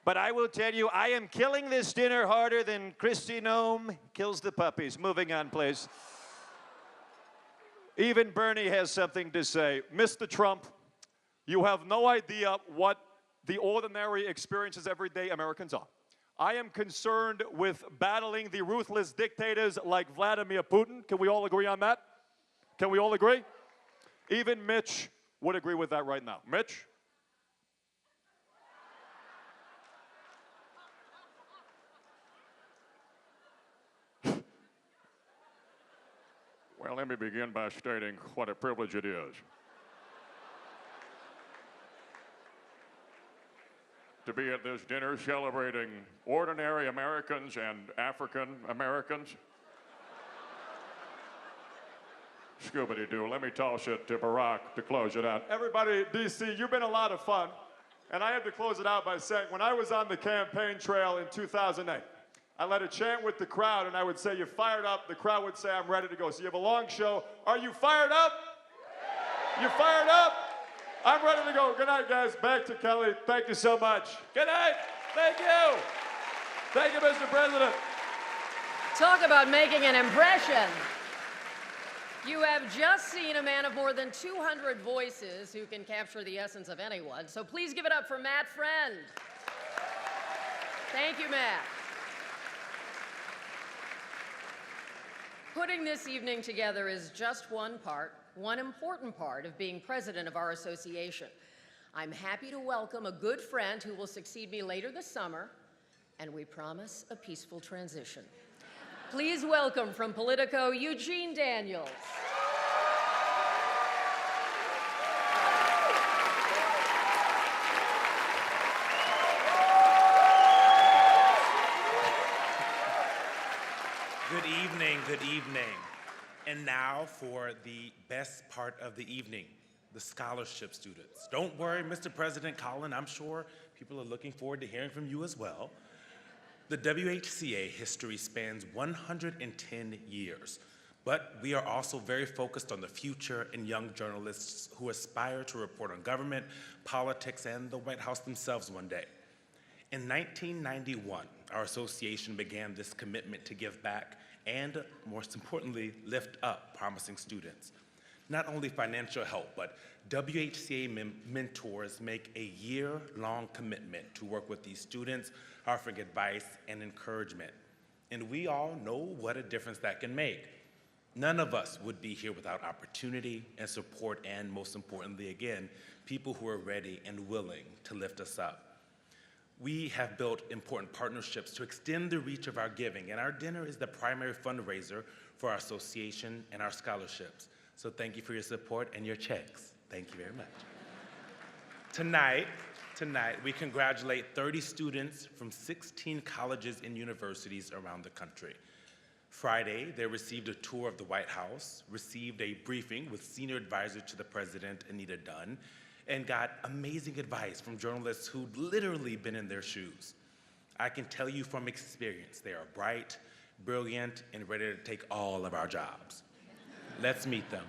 But I will tell you, I am killing this dinner harder than Kristi Noem kills the puppies. Moving on, please. Even Bernie has something to say. Mr. Trump, you have no idea what the ordinary experiences everyday Americans are. I am concerned with battling the ruthless dictators like Vladimir Putin. Can we all agree on that? Can we all agree? Even Mitch would agree with that right now. Mitch? Well, let me begin by stating what a privilege it is to be at this dinner celebrating ordinary Americans and African Americans. Scooby-Doo, let me toss it to Barack to close it out. Everybody, DC, you've been a lot of fun. And I have to close it out by saying, when I was on the campaign trail in 2008, I led a chant with the crowd, and I would say, "You fired up?" The crowd would say, "I'm ready to go." So you have a long show. Are you fired up? You fired up? I'm ready to go. Good night, guys. Back to Kelly. Thank you so much. Good night. Thank you. Thank you, Mr. President. Talk about making an impression. You have just seen a man of more than 200 voices who can capture the essence of anyone. So please give it up for Matt Friend. Thank you, Matt. Putting this evening together is just one important part of being president of our association. I'm happy to welcome a good friend who will succeed me later this summer, and we promise a peaceful transition. Please welcome from Politico, Eugene Daniels. Good evening, good evening. And now for the best part of the evening, the scholarship students. Don't worry, Mr. President Colin, I'm sure people are looking forward to hearing from you as well. The WHCA history spans 110 years, but we are also very focused on the future and young journalists who aspire to report on government, politics, and the White House themselves one day. In 1991, our association began this commitment to give back and, most importantly, lift up promising students. Not only financial help, but WHCA mentors make a year-long commitment to work with these students, offering advice and encouragement. And we all know what a difference that can make. None of us would be here without opportunity and support, and most importantly, again, people who are ready and willing to lift us up. We have built important partnerships to extend the reach of our giving, and our dinner is the primary fundraiser for our association and our scholarships. So thank you for your support and your checks. Thank you very much. Tonight, we congratulate 30 students from 16 colleges and universities around the country. Friday, they received a tour of the White House, received a briefing with Senior Advisor to the President, Anita Dunn, and got amazing advice from journalists who'd literally been in their shoes. I can tell you from experience, they are bright, brilliant, and ready to take all of our jobs. Let's meet them.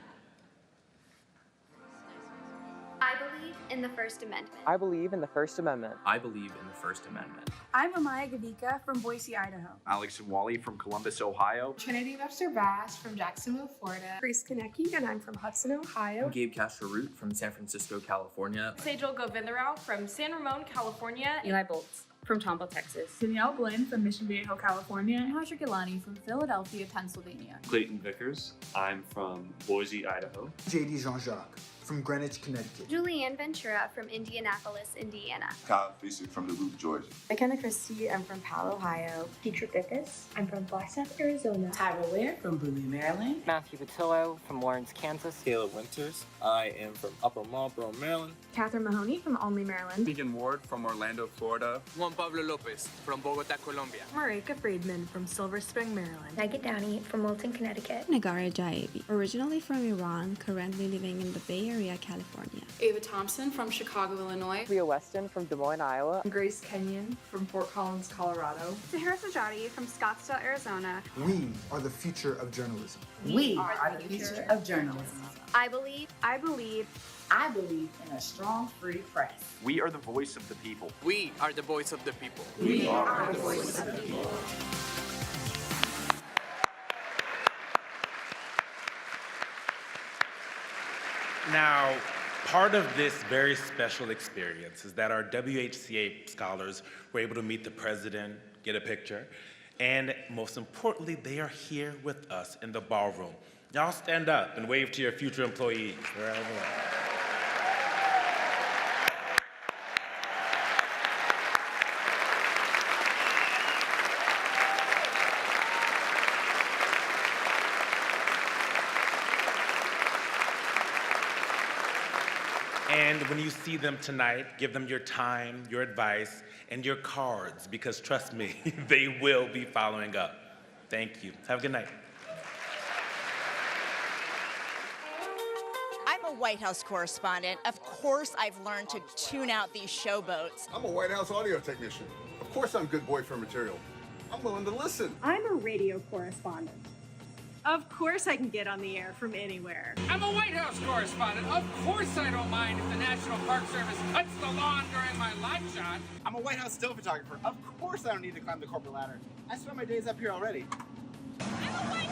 I believe in the First Amendment. I believe in the First Amendment. I believe in the First Amendment. I'm Amaya Gavika from Boise, Idaho. Alex and Wally from Columbus, Ohio. Trinity Webster Bass from Jacksonville, Florida. Grace Konecki, and I'm from Hudson, Ohio. I'm Gabe Castro-Root from San Francisco, California. Sejal Govindarao from San Ramon, California. Eli Boltz from Tomball, Texas. Danielle Blinn from Mission Viejo, California. And Hajar Gilani from Philadelphia, Pennsylvania. Clayton Vickers. I'm from Boise, Idaho. JD Jean-Jacques from Greenwich, Connecticut. Julianne Ventura from Indianapolis, Indiana. Kyle Fiesik from Duluth, Georgia. McKenna Christie, I'm from Powell, Ohio. Petra Bickus, I'm from Flagstaff, Arizona. Tyra Ware from Bowie, Maryland. Matthew Patillo from Lawrence, Kansas. Caleb Winters, I am from Upper Marlboro, Maryland. Catherine Mahoney from Olney, Maryland. Megan Ward from Orlando, Florida. Juan Pablo Lopez from Bogota, Colombia. Marika Friedman from Silver Spring, Maryland. Nugget Downey from Wilton, Connecticut. Nagara Jaevi, originally from Iran, currently living in the Bay Area, California. Ava Thompson from Chicago, Illinois. Leah Weston from Des Moines, Iowa. Grace Kenyon from Fort Collins, Colorado. Tahira Sajadi from Scottsdale, Arizona. We are the future of journalism. We are the future of journalism. I believe in a strong, free press. We are the voice of the people. We are the voice of the people. We are the voice of the people. Now, part of this very special experience is that our WHCA scholars were able to meet the president, get a picture, and most importantly, they are here with us in the ballroom. Y'all stand up and wave to your future employees. They're all over. And when you see them tonight, give them your time, your advice, and your cards, because trust me, they will be following up. Thank you. Have a good night. I'm a White House correspondent. Of course, I've learned to tune out these showboats. I'm a White House audio technician. Of course I'm good boyfriend material. I'm willing to listen. I'm a radio correspondent. Of course I can get on the air from anywhere. I'm a White House correspondent. Of course I don't mind if the National Park Service cuts the lawn during my live shot. I'm a White House still photographer. Of course I don't need to climb the corporate ladder. I spend my days up here already. I'm a White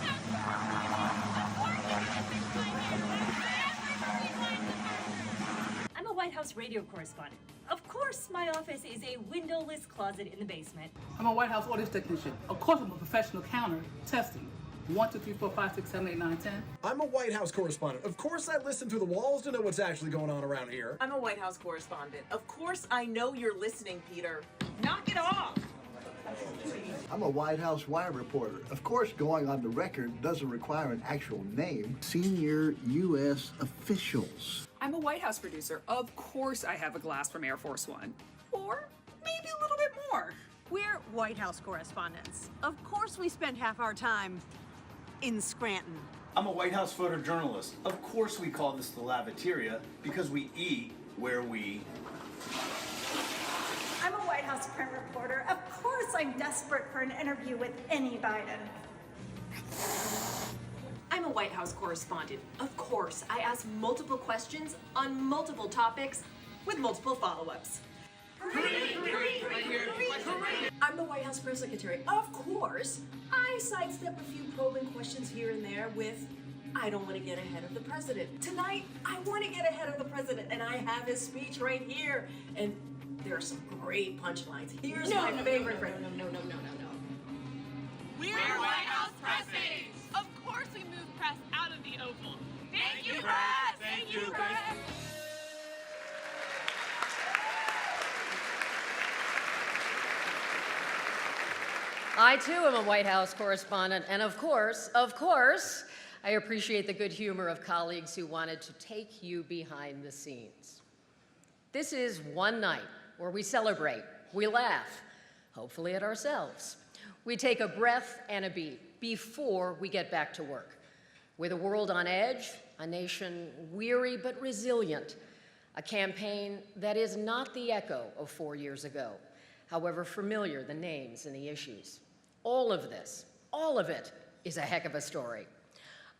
I'm a White House radio correspondent. Of course, my office is a windowless closet in the basement. I'm a White House audio technician. Of course, I'm a professional counter testing. 1, 2, 3, 4, 5, 6, 7, 8, 9, 10. I'm a White House correspondent. Of course I listen through the walls to know what's actually going on around here. I'm a White House correspondent. Of course I know you're listening, Peter. Knock it off! I'm a White House wire reporter. Of course, going on the record doesn't require an actual name. Senior U.S. officials. I'm a White House producer. Of course I have a glass from Air Force One. Or maybe a little bit more. We're White House correspondents. Of course we spend half our time in Scranton. I'm a White House photojournalist. Of course we call this the lavatoria because we eat where we... I'm a White House print reporter. Of course I'm desperate for an interview with any Biden. I'm a White House correspondent. Of course, I ask multiple questions on multiple topics with multiple follow-ups. I'm the White House press secretary. Of course, I sidestep a few probing questions here and there with, I don't want to get ahead of the president. Tonight, I want to get ahead of the president, and I have his speech right here. And there are some great punchlines. Here's my favorite. No. We're White House press aides. Of course we move press out of the Oval. Thank you, press! Thank you, press! I too am a White House correspondent, and of course, I appreciate the good humor of colleagues who wanted to take you behind the scenes. This is one night where we celebrate, we laugh, hopefully at ourselves. We take a breath and a beat before we get back to work. With a world on edge, a nation weary but resilient, a campaign that is not the echo of 4 years ago, however familiar the names and the issues. All of it is a heck of a story.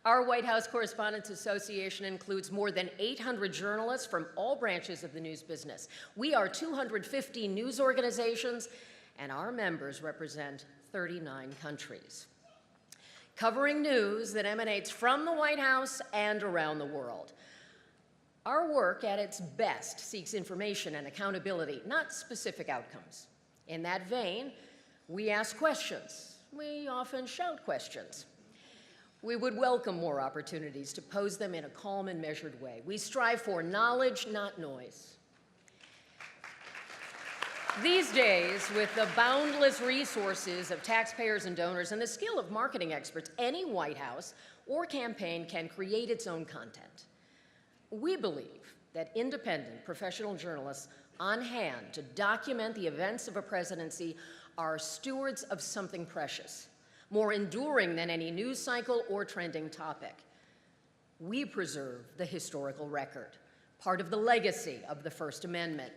Our White House Correspondents Association includes more than 800 journalists from all branches of the news business. We are 250 news organizations, and our members represent 39 countries, covering news that emanates from the White House and around the world. Our work at its best seeks information and accountability, not specific outcomes. In that vein, we ask questions. We often shout questions. We would welcome more opportunities to pose them in a calm and measured way. We strive for knowledge, not noise. These days, with the boundless resources of taxpayers and donors and the skill of marketing experts, any White House or campaign can create its own content. We believe that independent professional journalists on hand to document the events of a presidency are stewards of something precious, more enduring than any news cycle or trending topic. We preserve the historical record, part of the legacy of the First Amendment.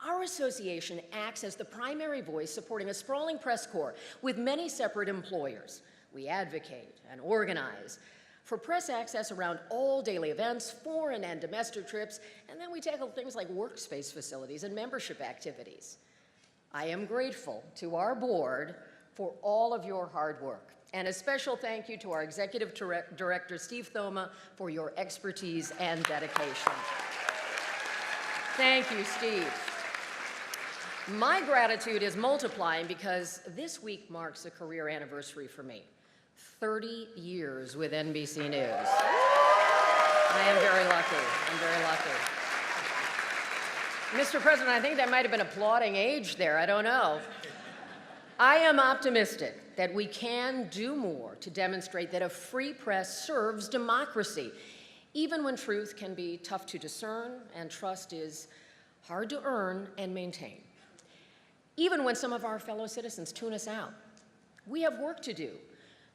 Our association acts as the primary voice supporting a sprawling press corps with many separate employers. We advocate and organize for press access around all daily events, foreign and domestic trips, and then we tackle things like workspace facilities and membership activities. I am grateful to our board for all of your hard work, and a special thank you to our Executive Director, Steve Thoma, for your expertise and dedication. Thank you, Steve. My gratitude is multiplying because this week marks a career anniversary for me. 30 years with NBC News. I am very lucky. I'm very lucky. Mr. President, I think that might have been applauding age there. I don't know. I am optimistic that we can do more to demonstrate that a free press serves democracy, even when truth can be tough to discern and trust is hard to earn and maintain. Even when some of our fellow citizens tune us out, we have work to do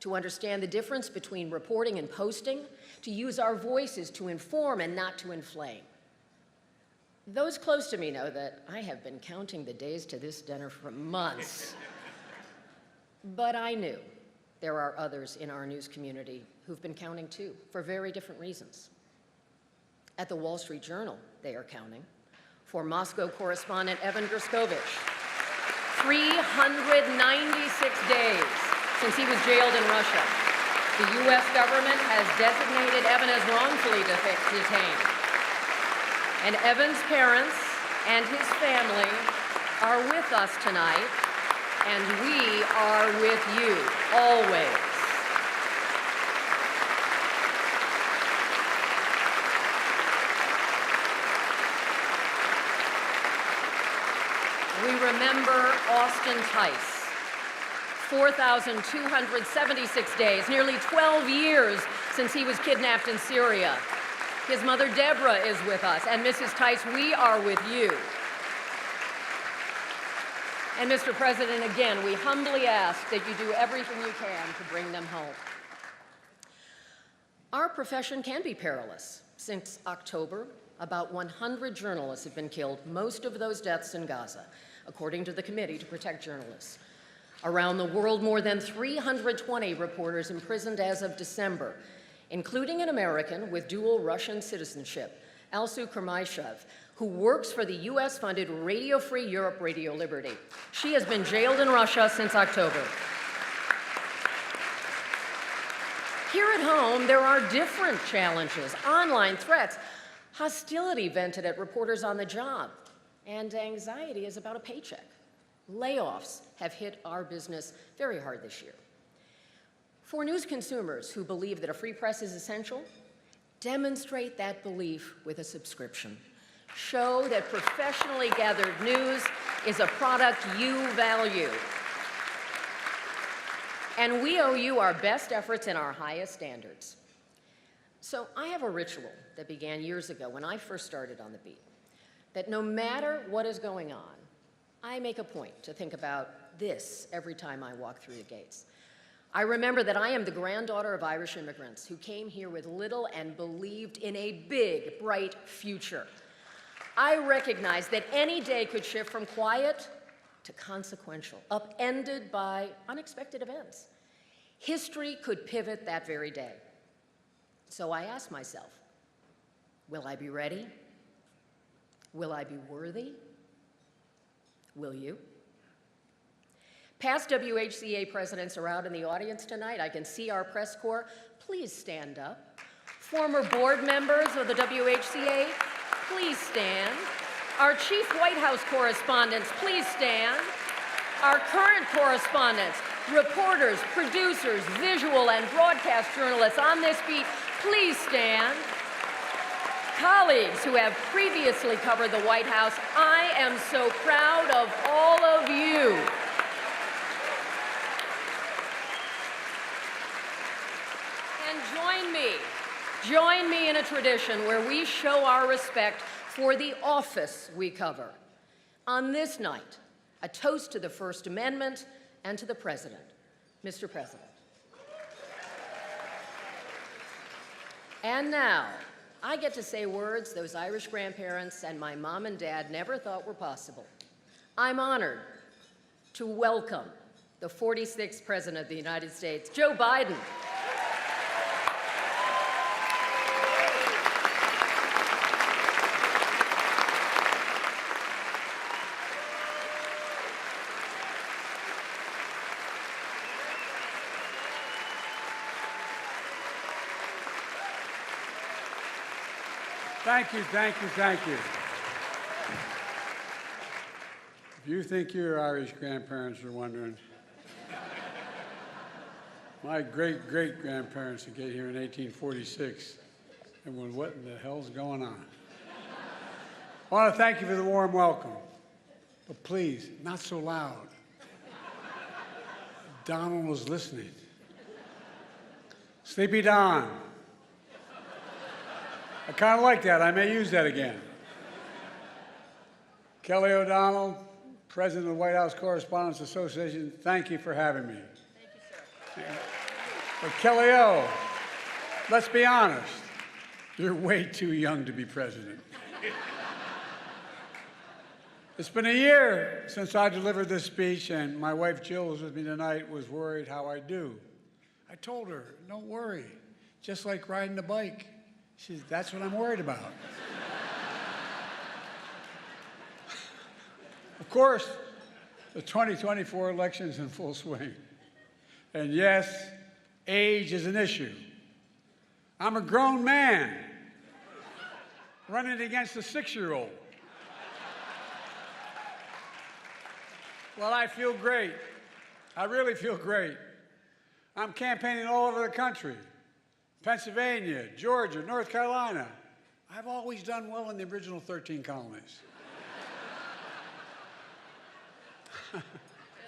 to understand the difference between reporting and posting, to use our voices to inform and not to inflame. Those close to me know that I have been counting the days to this dinner for months. But I knew there are others in our news community who've been counting too, for very different reasons. At the Wall Street Journal, they are counting. For Moscow correspondent Evan Gerskovich, 396 days since he was jailed in Russia. The U.S. government has designated Evan as wrongfully detained. And Evan's parents and his family are with us tonight, and we are with you always. We remember Austin Tice, 4,276 days, nearly 12 years since he was kidnapped in Syria. His mother, Deborah, is with us, and Mrs. Tice, we are with you. And Mr. President, again, we humbly ask that you do everything you can to bring them home. Our profession can be perilous. Since October, about 100 journalists have been killed, most of those deaths in Gaza, according to the Committee to Protect Journalists. Around the world, more than 320 reporters imprisoned as of December, including an American with dual Russian citizenship, Alsu Kermayshev, who works for the US-funded Radio Free Europe Radio Liberty. She has been jailed in Russia since October. Here at home, there are different challenges: online threats, hostility vented at reporters on the job, and anxiety is about a paycheck. Layoffs have hit our business very hard this year. For news consumers who believe that a free press is essential, demonstrate that belief with a subscription. Show that professionally gathered news is a product you value. And we owe you our best efforts and our highest standards. So I have a ritual that began years ago when I first started on the beat, that no matter what is going on, I make a point to think about this every time I walk through the gates. I remember that I am the granddaughter of Irish immigrants who came here with little and believed in a big, bright future. I recognize that any day could shift from quiet to consequential, upended by unexpected events. History could pivot that very day. So I ask myself, will I be ready? Will I be worthy? Will you? Past WHCA presidents are out in the audience tonight. I can see our press corps. Please stand up. Former board members of the WHCA, please stand. Our chief White House correspondents, please stand. Our current correspondents, Reporters, producers, visual and broadcast journalists on this beat, please stand. Colleagues who have previously covered the White House, I am so proud of all of you. And join me in a tradition where we show our respect for the office we cover. On this night, a toast to the First Amendment and to the President. Mr. President. And now, I get to say words those Irish grandparents and my mom and dad never thought were possible. I'm honored to welcome the 46th President of the United States, Joe Biden. Thank you, thank you, thank you. If you think your Irish grandparents are wondering, my great-great-grandparents that came here in 1846 and went, what in the hell's going on? I want to thank you for the warm welcome, but please, not so loud. Donald was listening. Sleepy Don. I kind of like that. I may use that again. Kelly O'Donnell, President of the White House Correspondents Association, thank you for having me. Thank you, sir. But Kelly O, let's be honest, you're way too young to be president. It's been a year since I delivered this speech, and my wife Jill, who's with me tonight, was worried how I do. I told her, don't worry, just like riding a bike. She said, that's what I'm worried about. Of course, the 2024 election's in full swing. And yes, age is an issue. I'm a grown man running against a 6-year-old. Well, I feel great. I really feel great. I'm campaigning all over the country. Pennsylvania, Georgia, North Carolina. I've always done well in the original 13 colonies.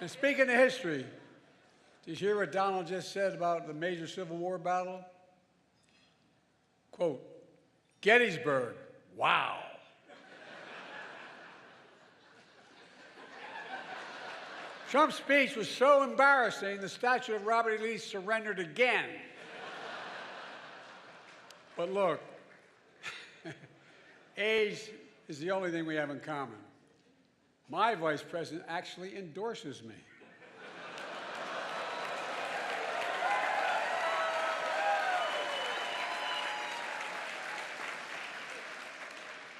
And speaking of history, did you hear what Donald just said about the major Civil War battle? Quote, Gettysburg, wow. Trump's speech was so embarrassing, the statue of Robert E. Lee surrendered again. But look, age is the only thing we have in common. My vice president actually endorses me.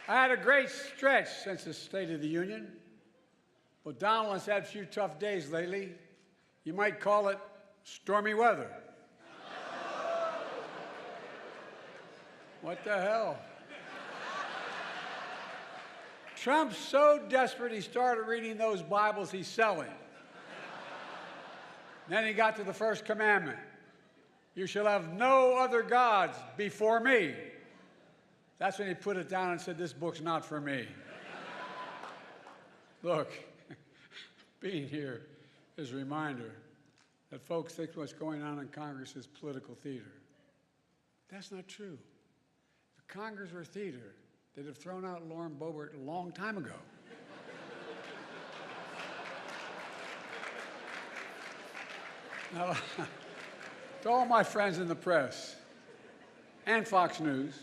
I had a great stretch since the State of the Union. But Donald has had a few tough days lately. You might call it stormy weather. What the hell? Trump's so desperate he started reading those Bibles he's selling. Then he got to the first commandment. You shall have no other gods before me. That's when he put it down and said, this book's not for me. Look, being here is a reminder that folks think what's going on in Congress is political theater. That's not true. If Congress were theater, they'd have thrown out Lauren Boebert a long time ago. Now, to all my friends in the press and Fox News,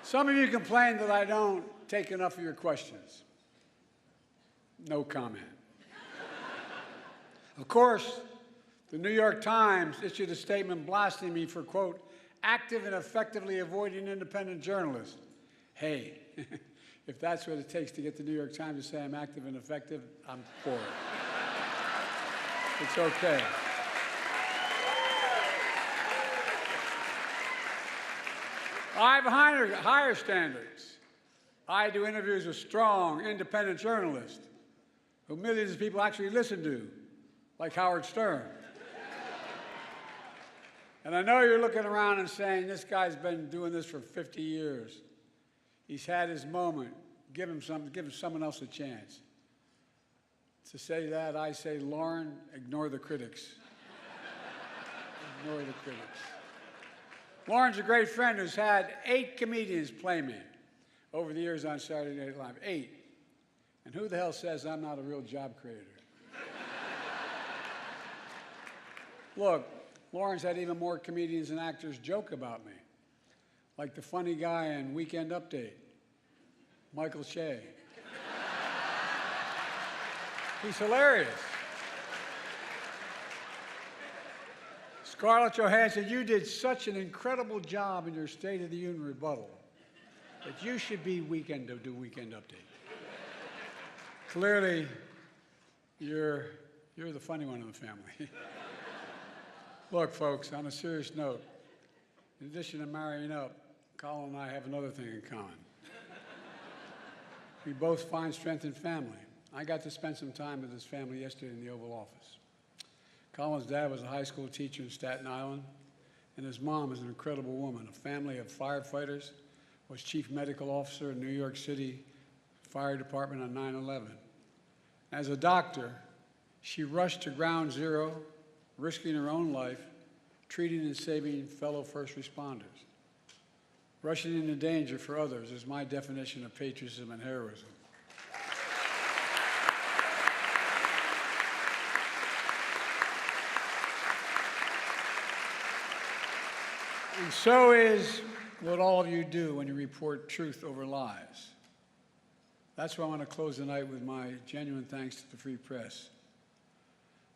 some of you complain that I don't take enough of your questions. No comment. Of course, the New York Times issued a statement blasting me for, quote, active and effectively avoiding independent journalists. Hey, if that's what it takes to get the New York Times to say I'm active and effective, I'm for it. It's okay. I have higher standards. I do interviews with strong, independent journalists. who millions of people actually listen to, like Howard Stern. And I know you're looking around and saying, this guy's been doing this for 50 years. He's had his moment. Give him someone else a chance. To say that, I say, Lauren, ignore the critics. Ignore the critics. Lauren's a great friend who's had 8 comedians play me over the years on Saturday Night Live. 8. And who the hell says I'm not a real job creator? Look, Lauren's had even more comedians and actors joke about me, like the funny guy in Weekend Update, Michael Shea. He's hilarious. Scarlett Johansson, you did such an incredible job in your State of the Union rebuttal that you should be do Weekend Update. Clearly, you're the funny one in the family. Look, folks, on a serious note, in addition to marrying up, Colin and I have another thing in common. We both find strength in family. I got to spend some time with his family yesterday in the Oval Office. Colin's dad was a high school teacher in Staten Island, and his mom is an incredible woman, a family of firefighters, was chief medical officer in New York City Fire Department on 9/11. As a doctor, she rushed to ground zero, risking her own life, treating and saving fellow first responders. Rushing into danger for others is my definition of patriotism and heroism. And so is what all of you do when you report truth over lies. That's why I want to close the night with my genuine thanks to the free press.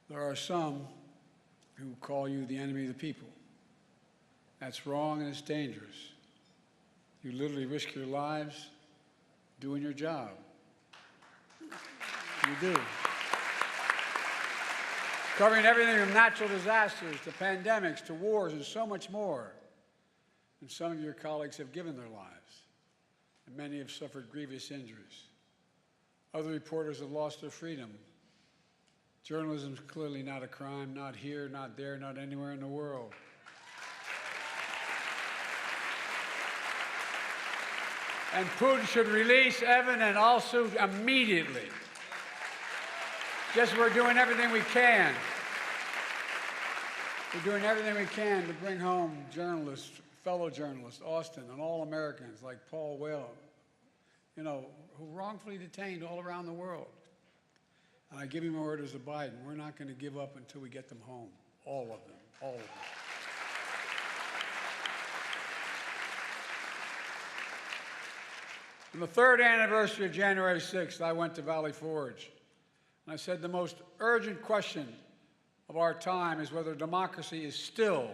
There are some who call you the enemy of the people. That's wrong and it's dangerous. You literally risk your lives doing your job. You do. Covering everything from natural disasters to pandemics to wars and so much more. And some of your colleagues have given their lives, and many have suffered grievous injuries. Other reporters have lost their freedom. Journalism is clearly not a crime, not here, not there, not anywhere in the world. And Putin should release Evan and also immediately. Just we're doing everything we can. We're doing everything we can to bring home journalists, fellow journalists, Austin, and all Americans like Paul Whale, who wrongfully detained all around the world. And I give you my orders of Biden. We're not going to give up until we get them home. All of them. All of them. On the 3rd anniversary of January 6th, I went to Valley Forge. And I said the most urgent question of our time is whether democracy is still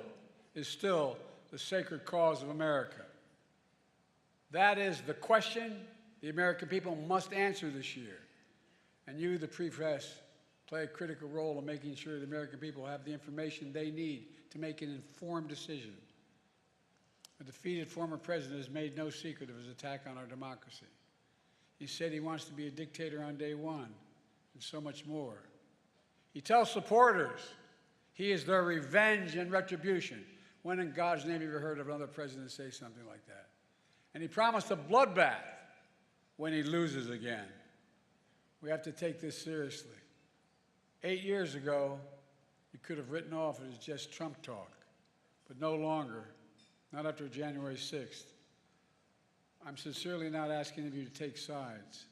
the sacred cause of America. That is the question the American people must answer this year. And you, the free press, play a critical role in making sure the American people have the information they need to make an informed decision. The defeated former president has made no secret of his attack on our democracy. He said he wants to be a dictator on day one, and so much more. He tells supporters he is their revenge and retribution. When in God's name have you ever heard of another president say something like that? And he promised a bloodbath when he loses again. We have to take this seriously. 8 years ago, you could have written off it as just Trump talk, but no longer, not after January 6th. I'm sincerely not asking of you to take sides,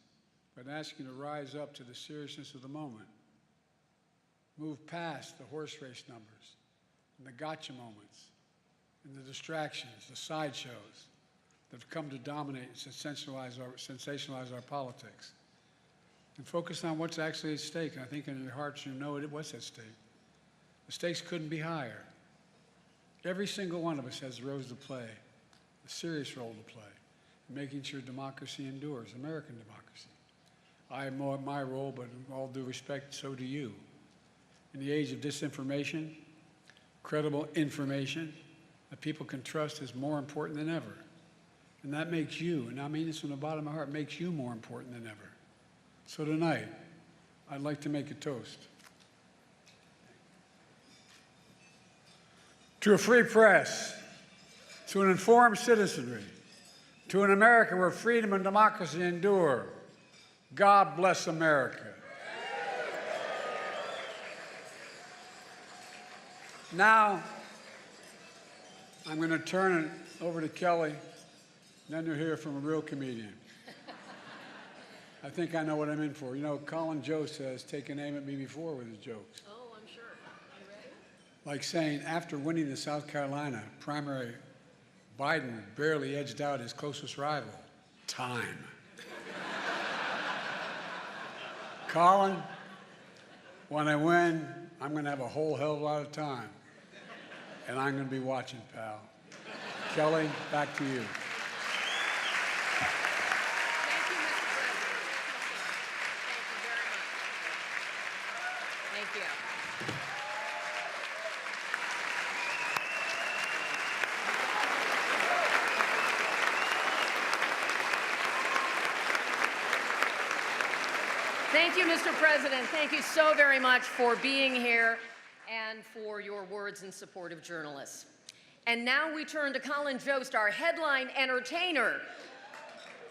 but asking you to rise up to the seriousness of the moment. Move past the horse race numbers and the gotcha moments and the distractions, the sideshows that have come to dominate and sensationalize our politics. And focus on what's actually at stake. And I think in your hearts you know what's at stake. The stakes couldn't be higher. Every single one of us has a role to play, a serious role to play, in making sure democracy endures, American democracy. I have my role, but in all due respect, so do you. In the age of disinformation, credible information that people can trust is more important than ever. And that makes you, and I mean this from the bottom of my heart, makes you more important than ever. So tonight, I'd like to make a toast. To a free press, to an informed citizenry, to an America where freedom and democracy endure. God bless America. Now, I'm going to turn it over to Kelly, then you'll hear from a real comedian. I think I know what I'm in for. You know, Colin Jost has taken aim at me before with his jokes. Oh, I'm sure. You ready? Like saying, after winning the South Carolina primary, Biden barely edged out his closest rival. Time. Colin, when I win, I'm going to have a whole hell of a lot of time. And I'm going to be watching, pal. Kelly, back to you. Thank you. Thank you, Mr. President. Thank you so very much for being here and for your words in support of journalists. And now we turn to Colin Jost, our headline entertainer.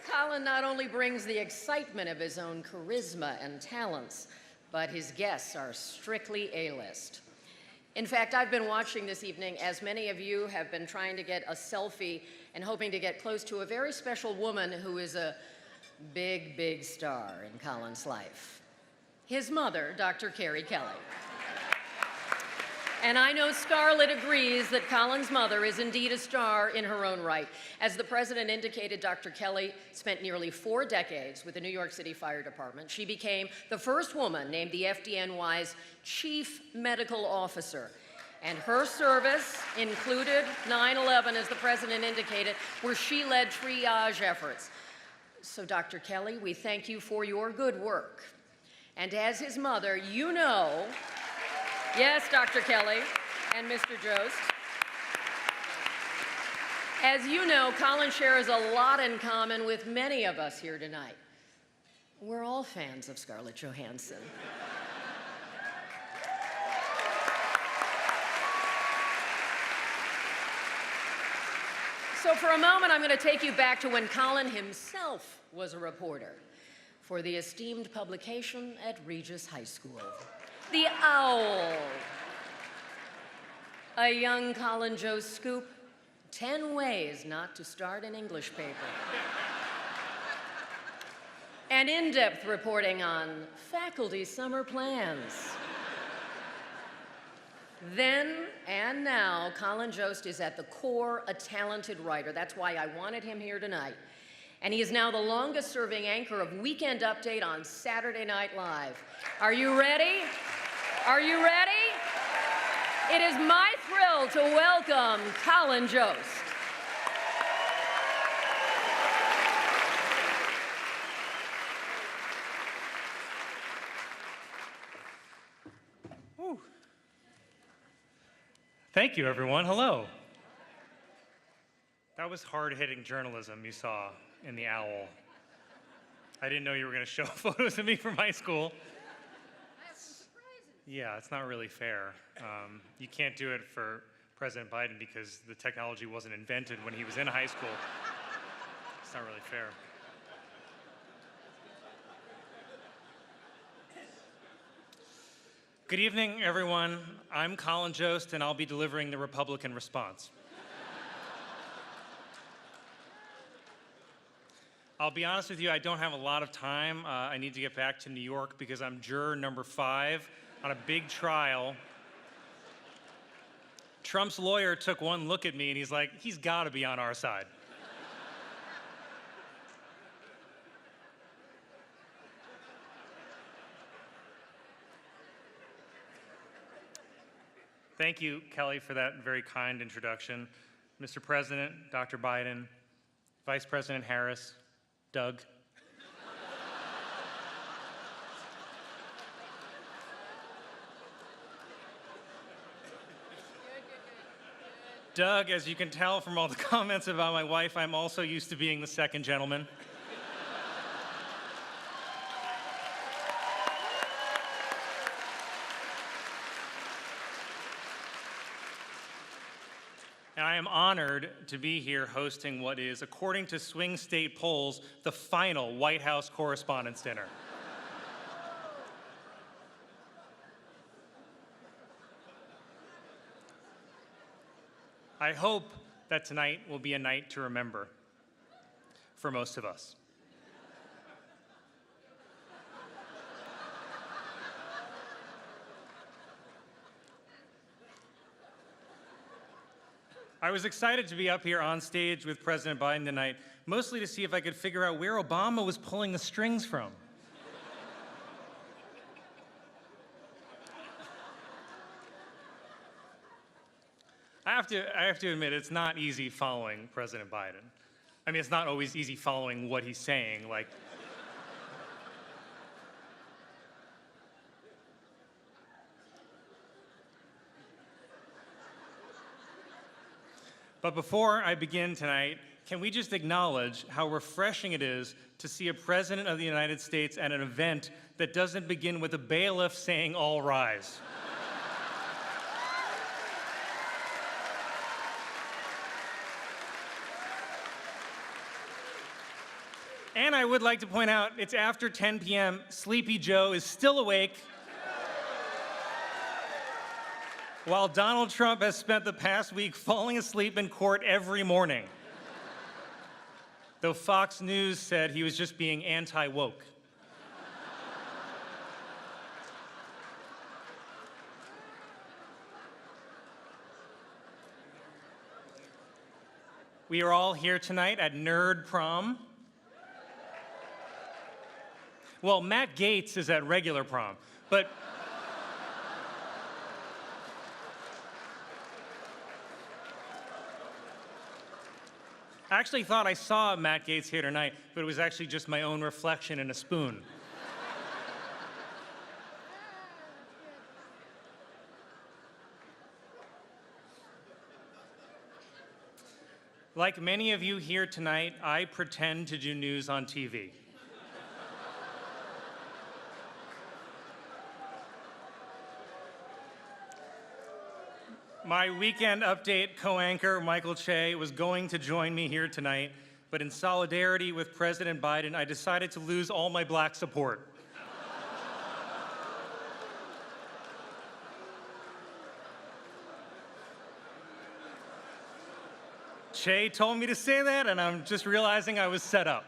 Colin not only brings the excitement of his own charisma and talents, but his guests are strictly A-list. In fact, I've been watching this evening as many of you have been trying to get a selfie and hoping to get close to a very special woman who is a big, big star in Colin's life. His mother, Dr. Carrie Kelly. And I know Scarlett agrees that Colin's mother is indeed a star in her own right. As the president indicated, Dr. Kelly spent nearly 4 decades with the New York City Fire Department. She became the first woman named the FDNY's chief medical officer. And her service included 9/11, as the president indicated, where she led triage efforts. So, Dr. Kelly, we thank you for your good work. And as his mother, you know, yes, Dr. Kelly and Mr. Jost, as you know, Colin shares a lot in common with many of us here tonight. We're all fans of Scarlett Johansson. So for a moment, I'm going to take you back to when Colin himself was a reporter for the esteemed publication at Regis High School, The Owl. A young Colin Jost scoop, 10 ways not to start an English paper. And in-depth reporting on faculty summer plans. Then and now, Colin Jost is at the core a talented writer. That's why I wanted him here tonight. And he is now the longest-serving anchor of Weekend Update on Saturday Night Live. Are you ready? Are you ready? It is my thrill to welcome Colin Jost. Thank you, everyone. Hello. That was hard-hitting journalism you saw in The Owl. I didn't know you were going to show photos of me from high school. Yeah, it's not really fair. You can't do it for President Biden because the technology wasn't invented when he was in high school. It's not really fair. Good evening, everyone. I'm Colin Jost, and I'll be delivering the Republican response. I'll be honest with you, I don't have a lot of time. I need to get back to New York because I'm juror number 5 on a big trial. Trump's lawyer took one look at me, and he's like, he's got to be on our side. Thank you, Kelly, for that very kind introduction. Mr. President, Dr. Biden, Vice President Harris, Doug. Doug, as you can tell from all the comments about my wife, I'm also used to being the second gentleman. and I am honored to be here hosting what is, according to swing state polls, the final White House Correspondents' Dinner. I hope that tonight will be a night to remember for most of us. I was excited to be up here on stage with President Biden tonight, mostly to see if I could figure out where Obama was pulling the strings from. I have to admit, it's not easy following President Biden. I mean, it's not always easy following what he's saying, like. But before I begin tonight, can we just acknowledge how refreshing it is to see a president of the United States at an event that doesn't begin with a bailiff saying, "All rise." And I would like to point out, it's after 10 p.m., Sleepy Joe is still awake, while Donald Trump has spent the past week falling asleep in court every morning, though Fox News said he was just being anti-woke. We are all here tonight at Nerd Prom. Well, Matt Gaetz is at regular prom, but I actually thought I saw Matt Gaetz here tonight, but it was actually just my own reflection in a spoon. Like many of you here tonight, I pretend to do news on TV. My Weekend Update co-anchor, Michael Che, was going to join me here tonight, but in solidarity with President Biden, I decided to lose all my black support. Che told me to say that, and I'm just realizing I was set up.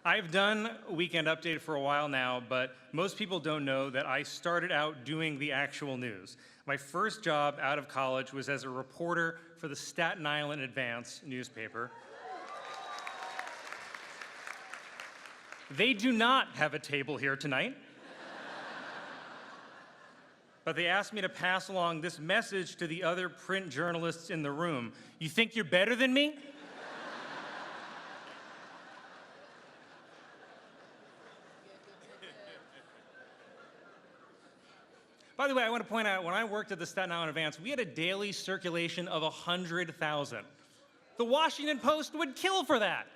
I've done Weekend Update for a while now, but most people don't know that I started out doing the actual news. My first job out of college was as a reporter for the Staten Island Advance newspaper. They do not have a table here tonight, but they asked me to pass along this message to the other print journalists in the room. You think you're better than me? By the way, I want to point out, when I worked at the Staten Island Advance, we had a daily circulation of 100,000. The Washington Post would kill for that.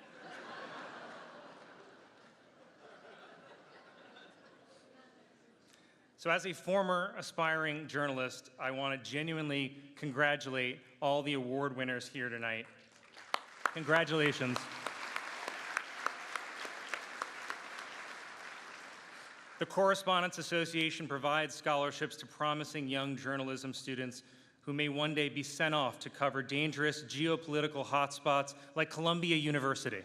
So as a former aspiring journalist, I want to genuinely congratulate all the award winners here tonight. Congratulations. The Correspondents Association provides scholarships to promising young journalism students who may one day be sent off to cover dangerous geopolitical hotspots like Columbia University.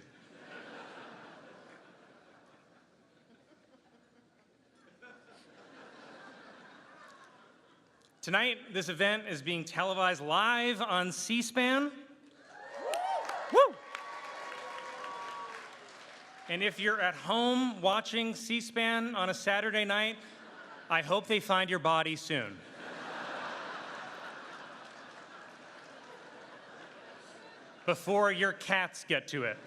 Tonight, this event is being televised live on C-SPAN. Woo! And if you're at home watching C-SPAN on a Saturday night, I hope they find your body soon. Before your cats get to it.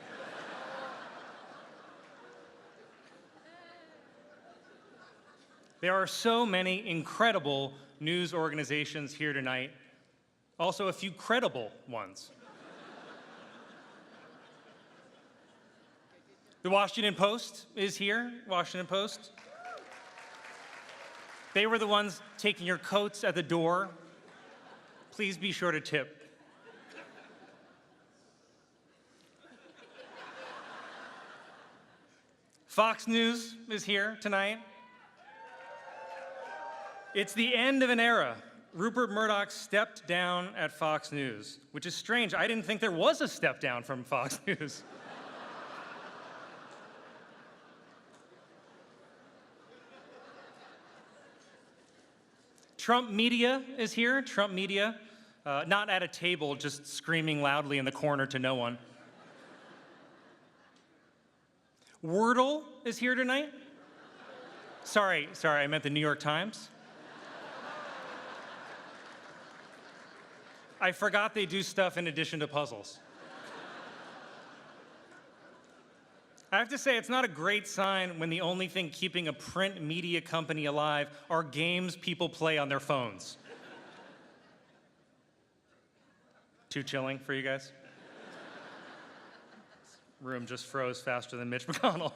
There are so many incredible news organizations here tonight, also a few credible ones. The Washington Post is here. Washington Post. They were the ones taking your coats at the door. Please be sure to tip. Fox News is here tonight. It's the end of an era. Rupert Murdoch stepped down at Fox News, which is strange. I didn't think there was a step down from Fox News. Trump Media is here. Trump Media, not at a table, just screaming loudly in the corner to no one. Wordle is here tonight. Sorry, I meant the New York Times. I forgot they do stuff in addition to puzzles. I have to say, it's not a great sign when the only thing keeping a print media company alive are games people play on their phones. Too chilling for you guys? Room just froze faster than Mitch McConnell.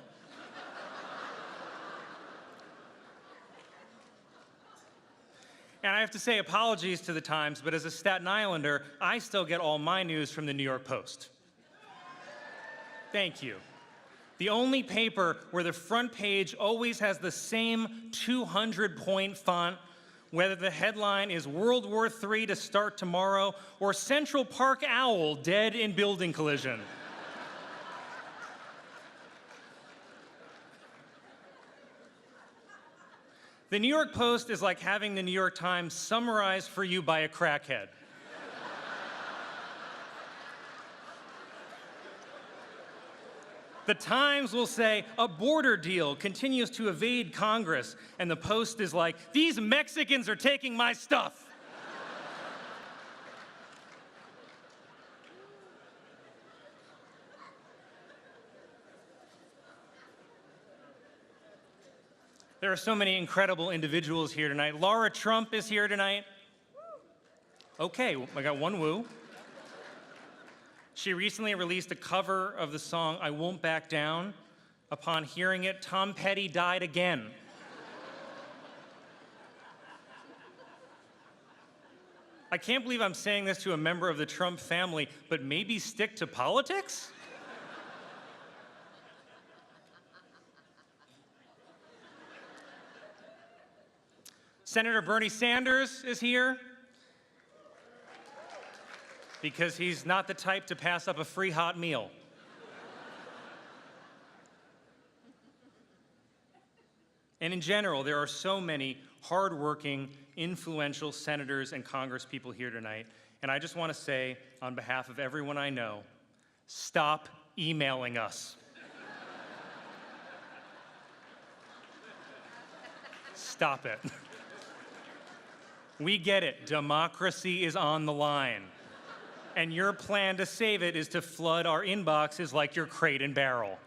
And I have to say, apologies to the Times, but as a Staten Islander, I still get all my news from the New York Post. Thank you. The only paper where the front page always has the same 200-point font, whether the headline is World War III to start tomorrow or Central Park owl dead in building collision. The New York Post is like having the New York Times summarized for you by a crackhead. The Times will say, a border deal continues to evade Congress, and the Post is like, these Mexicans are taking my stuff. There are so many incredible individuals here tonight. Laura Trump is here tonight. Okay, I got one woo. She recently released a cover of the song I Won't Back Down. Upon hearing it, Tom Petty died again. I can't believe I'm saying this to a member of the Trump family, but maybe stick to politics? Senator Bernie Sanders is here because he's not the type to pass up a free hot meal. And in general, there are so many hardworking, influential senators and congresspeople here tonight. And I just want to say, on behalf of everyone I know, stop emailing us. Stop it. We get it. Democracy is on the line. And your plan to save it is to flood our inboxes like your Crate and Barrel.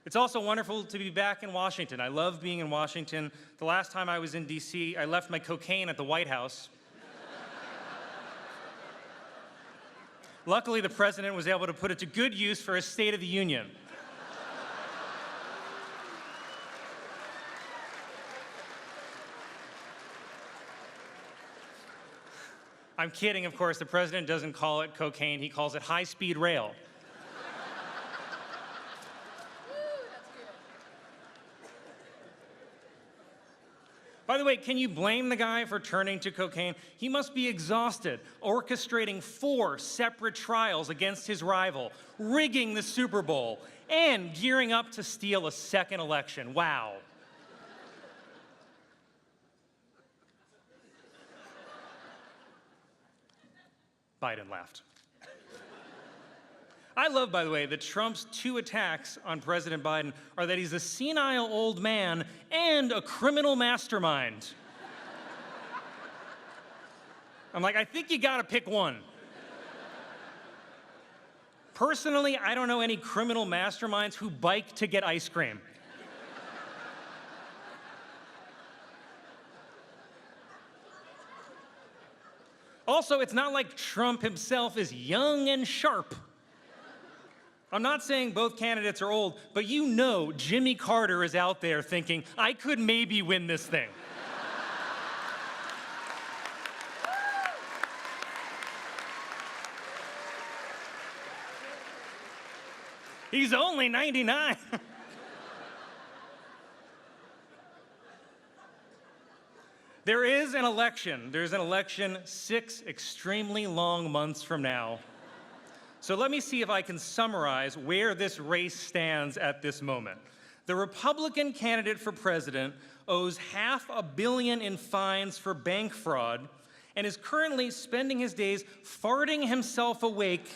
It's also wonderful to be back in Washington. I love being in Washington. The last time I was in D.C., I left my cocaine at the White House. Luckily, the president was able to put it to good use for his State of the Union. I'm kidding, of course. The president doesn't call it cocaine. He calls it high-speed rail. By the way, can you blame the guy for turning to cocaine? He must be exhausted, orchestrating 4 separate trials against his rival, rigging the Super Bowl, and gearing up to steal a second election. Wow. Biden laughed. I love, by the way, that Trump's 2 attacks on President Biden are that he's a senile old man and a criminal mastermind. I'm like, I think you gotta pick one. Personally, I don't know any criminal masterminds who bike to get ice cream. Also, it's not like Trump himself is young and sharp. I'm not saying both candidates are old, but you know Jimmy Carter is out there thinking, I could maybe win this thing. He's only 99. There is an election. There's an election 6 extremely long months from now. So let me see if I can summarize where this race stands at this moment. The Republican candidate for president owes $500 million in fines for bank fraud and is currently spending his days farting himself awake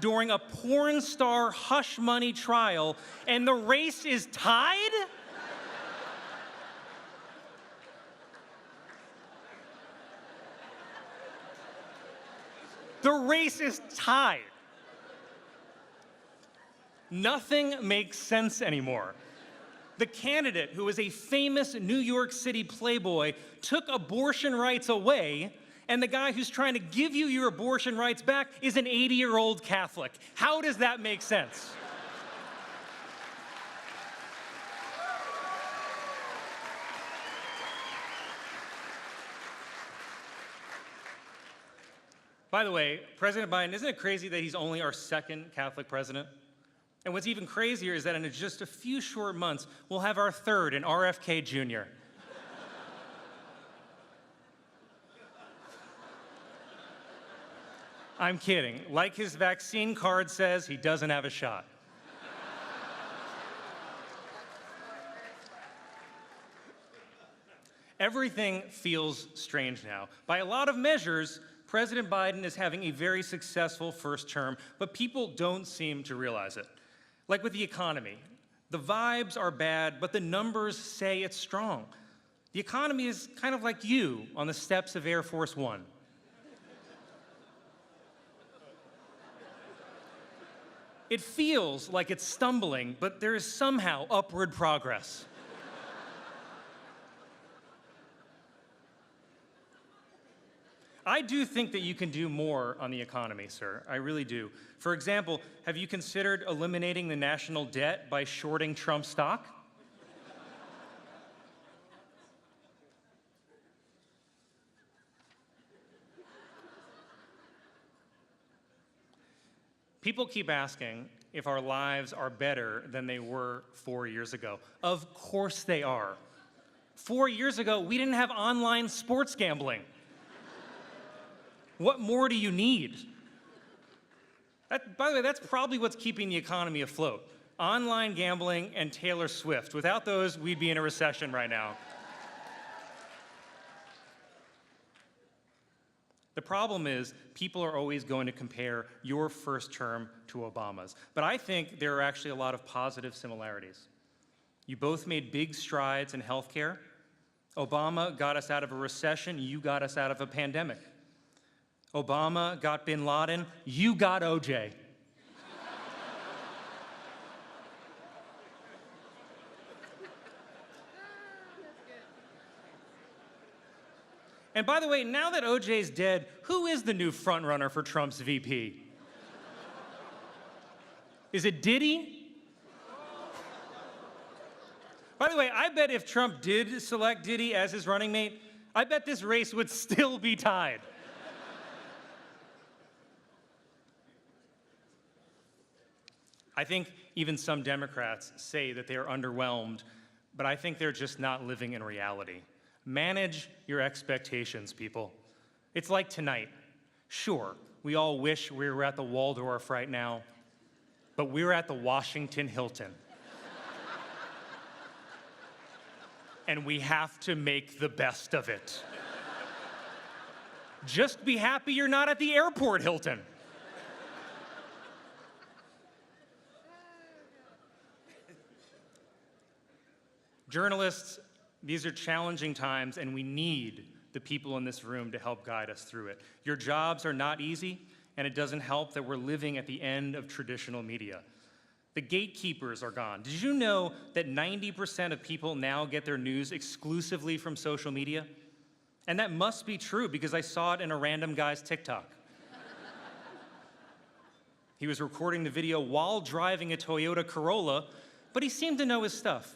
during a porn star hush money trial, and the race is tied? The race is tied. Nothing makes sense anymore. The candidate, who is a famous New York City playboy, took abortion rights away, and the guy who's trying to give you your abortion rights back is an 80-year-old Catholic. How does that make sense? By the way, President Biden, isn't it crazy that he's only our 2nd Catholic president? And what's even crazier is that in just a few short months, we'll have our 3rd in RFK Jr. I'm kidding. Like his vaccine card says, he doesn't have a shot. Everything feels strange now. By a lot of measures, President Biden is having a very successful first term, but people don't seem to realize it. Like with the economy, the vibes are bad, but the numbers say it's strong. The economy is kind of like you on the steps of Air Force One. It feels like it's stumbling, but there is somehow upward progress. I do think that you can do more on the economy, sir. I really do. For example, have you considered eliminating the national debt by shorting Trump stock? People keep asking if our lives are better than they were 4 years ago. Of course they are. 4 years ago, we didn't have online sports gambling. What more do you need? By the way, that's probably what's keeping the economy afloat. Online gambling and Taylor Swift. Without those, we'd be in a recession right now. The problem is, people are always going to compare your first term to Obama's. But I think there are actually a lot of positive similarities. You both made big strides in healthcare. Obama got us out of a recession. You got us out of a pandemic. Obama got bin Laden. You got OJ. And by the way, now that OJ's dead, who is the new frontrunner for Trump's VP? Is it Diddy? By the way, I bet if Trump did select Diddy as his running mate, I bet this race would still be tied. I think even some Democrats say that they are underwhelmed, but I think they're just not living in reality. Manage your expectations, people. It's like tonight. Sure, we all wish we were at the Waldorf right now, but we're at the Washington Hilton. And we have to make the best of it. Just be happy you're not at the airport Hilton. Journalists, these are challenging times, and we need the people in this room to help guide us through it. Your jobs are not easy, and it doesn't help that we're living at the end of traditional media. The gatekeepers are gone. Did you know that 90% of people now get their news exclusively from social media? And that must be true because I saw it in a random guy's TikTok. He was recording the video while driving a Toyota Corolla, but he seemed to know his stuff.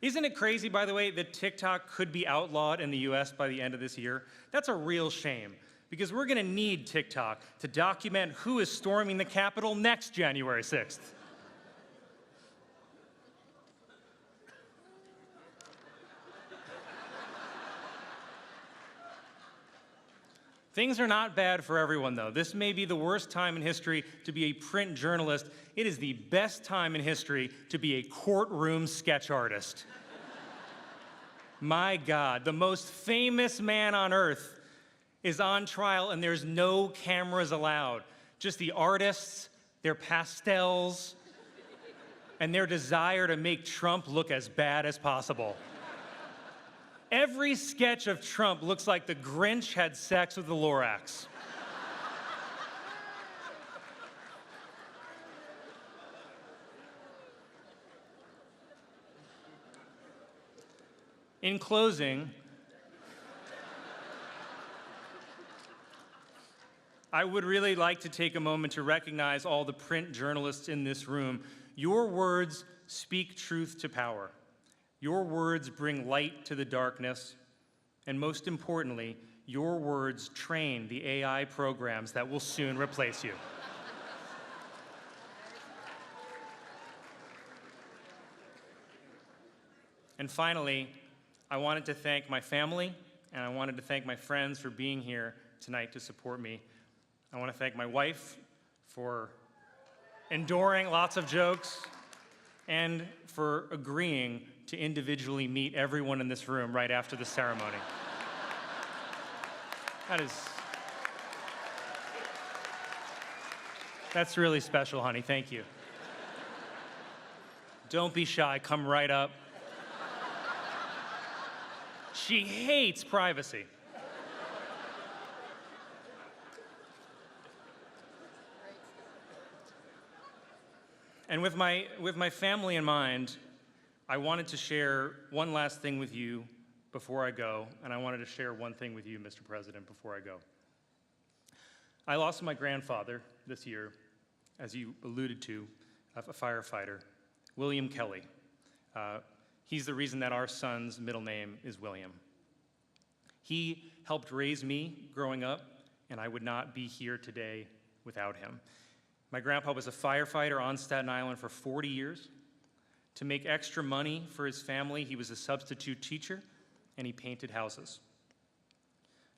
Isn't it crazy, by the way, that TikTok could be outlawed in the US by the end of this year? That's a real shame, because we're going to need TikTok to document who is storming the Capitol next January 6th. Things are not bad for everyone, though. This may be the worst time in history to be a print journalist. It is the best time in history to be a courtroom sketch artist. My God, the most famous man on earth is on trial, and there's no cameras allowed. Just the artists, their pastels, and their desire to make Trump look as bad as possible. Every sketch of Trump looks like the Grinch had sex with the Lorax. In closing, I would really like to take a moment to recognize all the print journalists in this room. Your words speak truth to power. Your words bring light to the darkness. And most importantly, your words train the AI programs that will soon replace you. And finally, I wanted to thank my family, and I wanted to thank my friends for being here tonight to support me. I want to thank my wife for enduring lots of jokes and for agreeing to individually meet everyone in this room right after the ceremony. That's really special, honey. Thank you. Don't be shy. Come right up. She hates privacy. And with my family in mind, I wanted to share one last thing with you before I go, and I wanted to share one thing with you, Mr. President, before I go. I lost my grandfather this year, as you alluded to, a firefighter, William Kelly. He's the reason that our son's middle name is William. He helped raise me growing up, and I would not be here today without him. My grandpa was a firefighter on Staten Island for 40 years. To make extra money for his family, he was a substitute teacher, and he painted houses.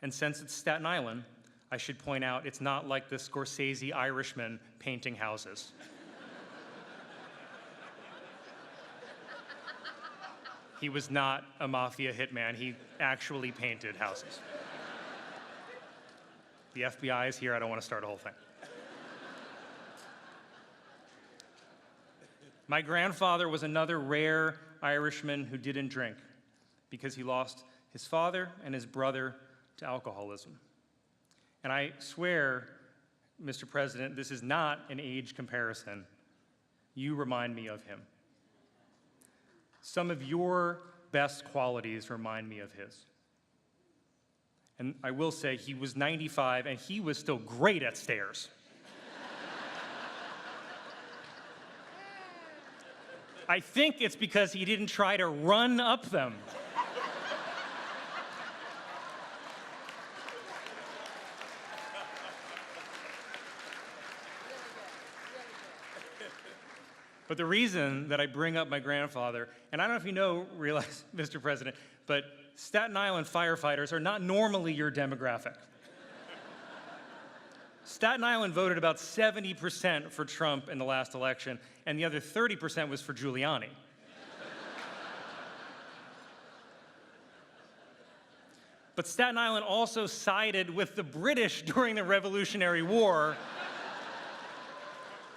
And since it's Staten Island, I should point out it's not like the Scorsese Irishman painting houses. He was not a mafia hitman. He actually painted houses. The FBI is here. I don't want to start a whole thing. My grandfather was another rare Irishman who didn't drink because he lost his father and his brother to alcoholism. And I swear, Mr. President, this is not an age comparison. You remind me of him. Some of your best qualities remind me of his. And I will say he was 95 and he was still great at stairs. I think it's because he didn't try to run up them. But the reason that I bring up my grandfather, and I don't know if you realize, Mr. President, but Staten Island firefighters are not normally your demographic. Staten Island voted about 70% for Trump in the last election, and the other 30% was for Giuliani. But Staten Island also sided with the British during the Revolutionary War.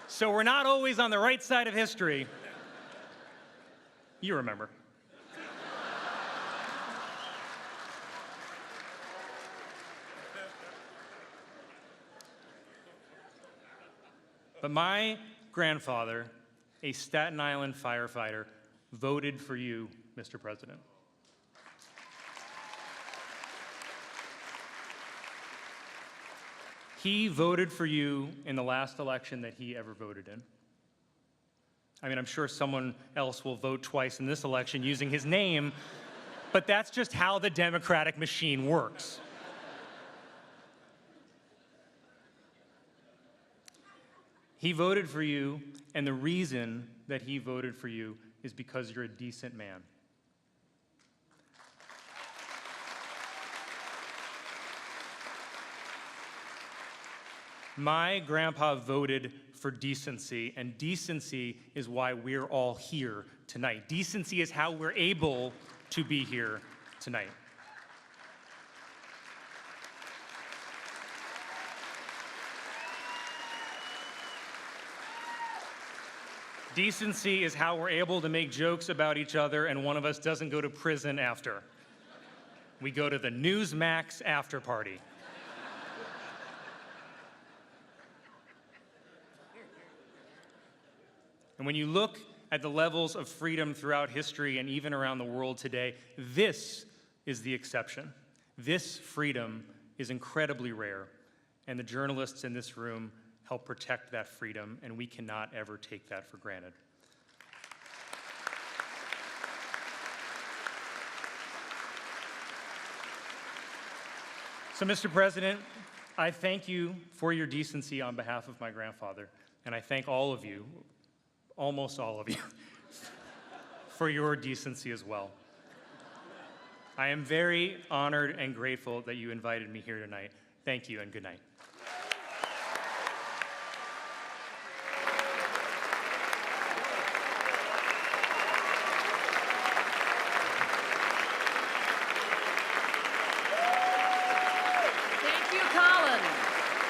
So we're not always on the right side of history. You remember. But my grandfather, a Staten Island firefighter, voted for you Mr. President. He voted for you in the last election that he ever voted in. I mean, I'm sure someone else will vote twice in this election using his name, but that's just how the democratic machine works. He voted for you, and the reason that he voted for you is because you're a decent man. My grandpa voted for decency, and decency is why we're all here tonight. Decency is how we're able to be here tonight. Decency is how we're able to make jokes about each other and one of us doesn't go to prison after. We go to the Newsmax after party. And when you look at the levels of freedom throughout history and even around the world today, this is the exception. This freedom is incredibly rare, and the journalists in this room help protect that freedom, and we cannot ever take that for granted. So, Mr. President, I thank you for your decency on behalf of my grandfather, and I thank all of you, almost all of you, for your decency as well. I am very honored and grateful that you invited me here tonight. Thank you and good night. Thank you, Colin,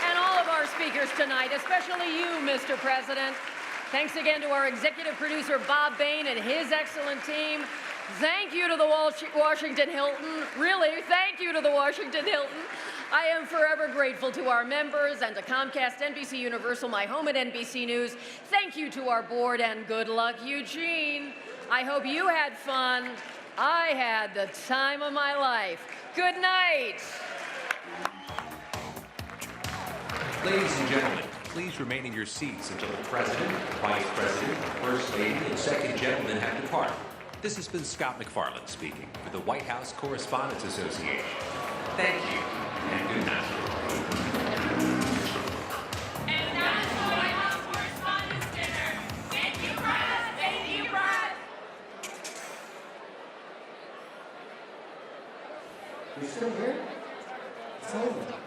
and all of our speakers tonight, especially you, Mr. President. Thanks again to our executive producer, Bob Bain, and his excellent team. Thank you to the Washington Hilton. Really, thank you to the Washington Hilton. I am forever grateful to our members and to Comcast, NBC Universal, my home at NBC News. Thank you to our board, and good luck, Eugene. I hope you had fun. I had the time of my life. Good night. Ladies and gentlemen, please remain in your seats until the President, Vice President, First Lady, and Second Gentleman have departed. This has been Scott McFarland speaking for the White House Correspondents Association. Thank you, and good night. And that's the White House Correspondents' Dinner. Thank you, Brad. Thank you, Brad. You're still here? It's over.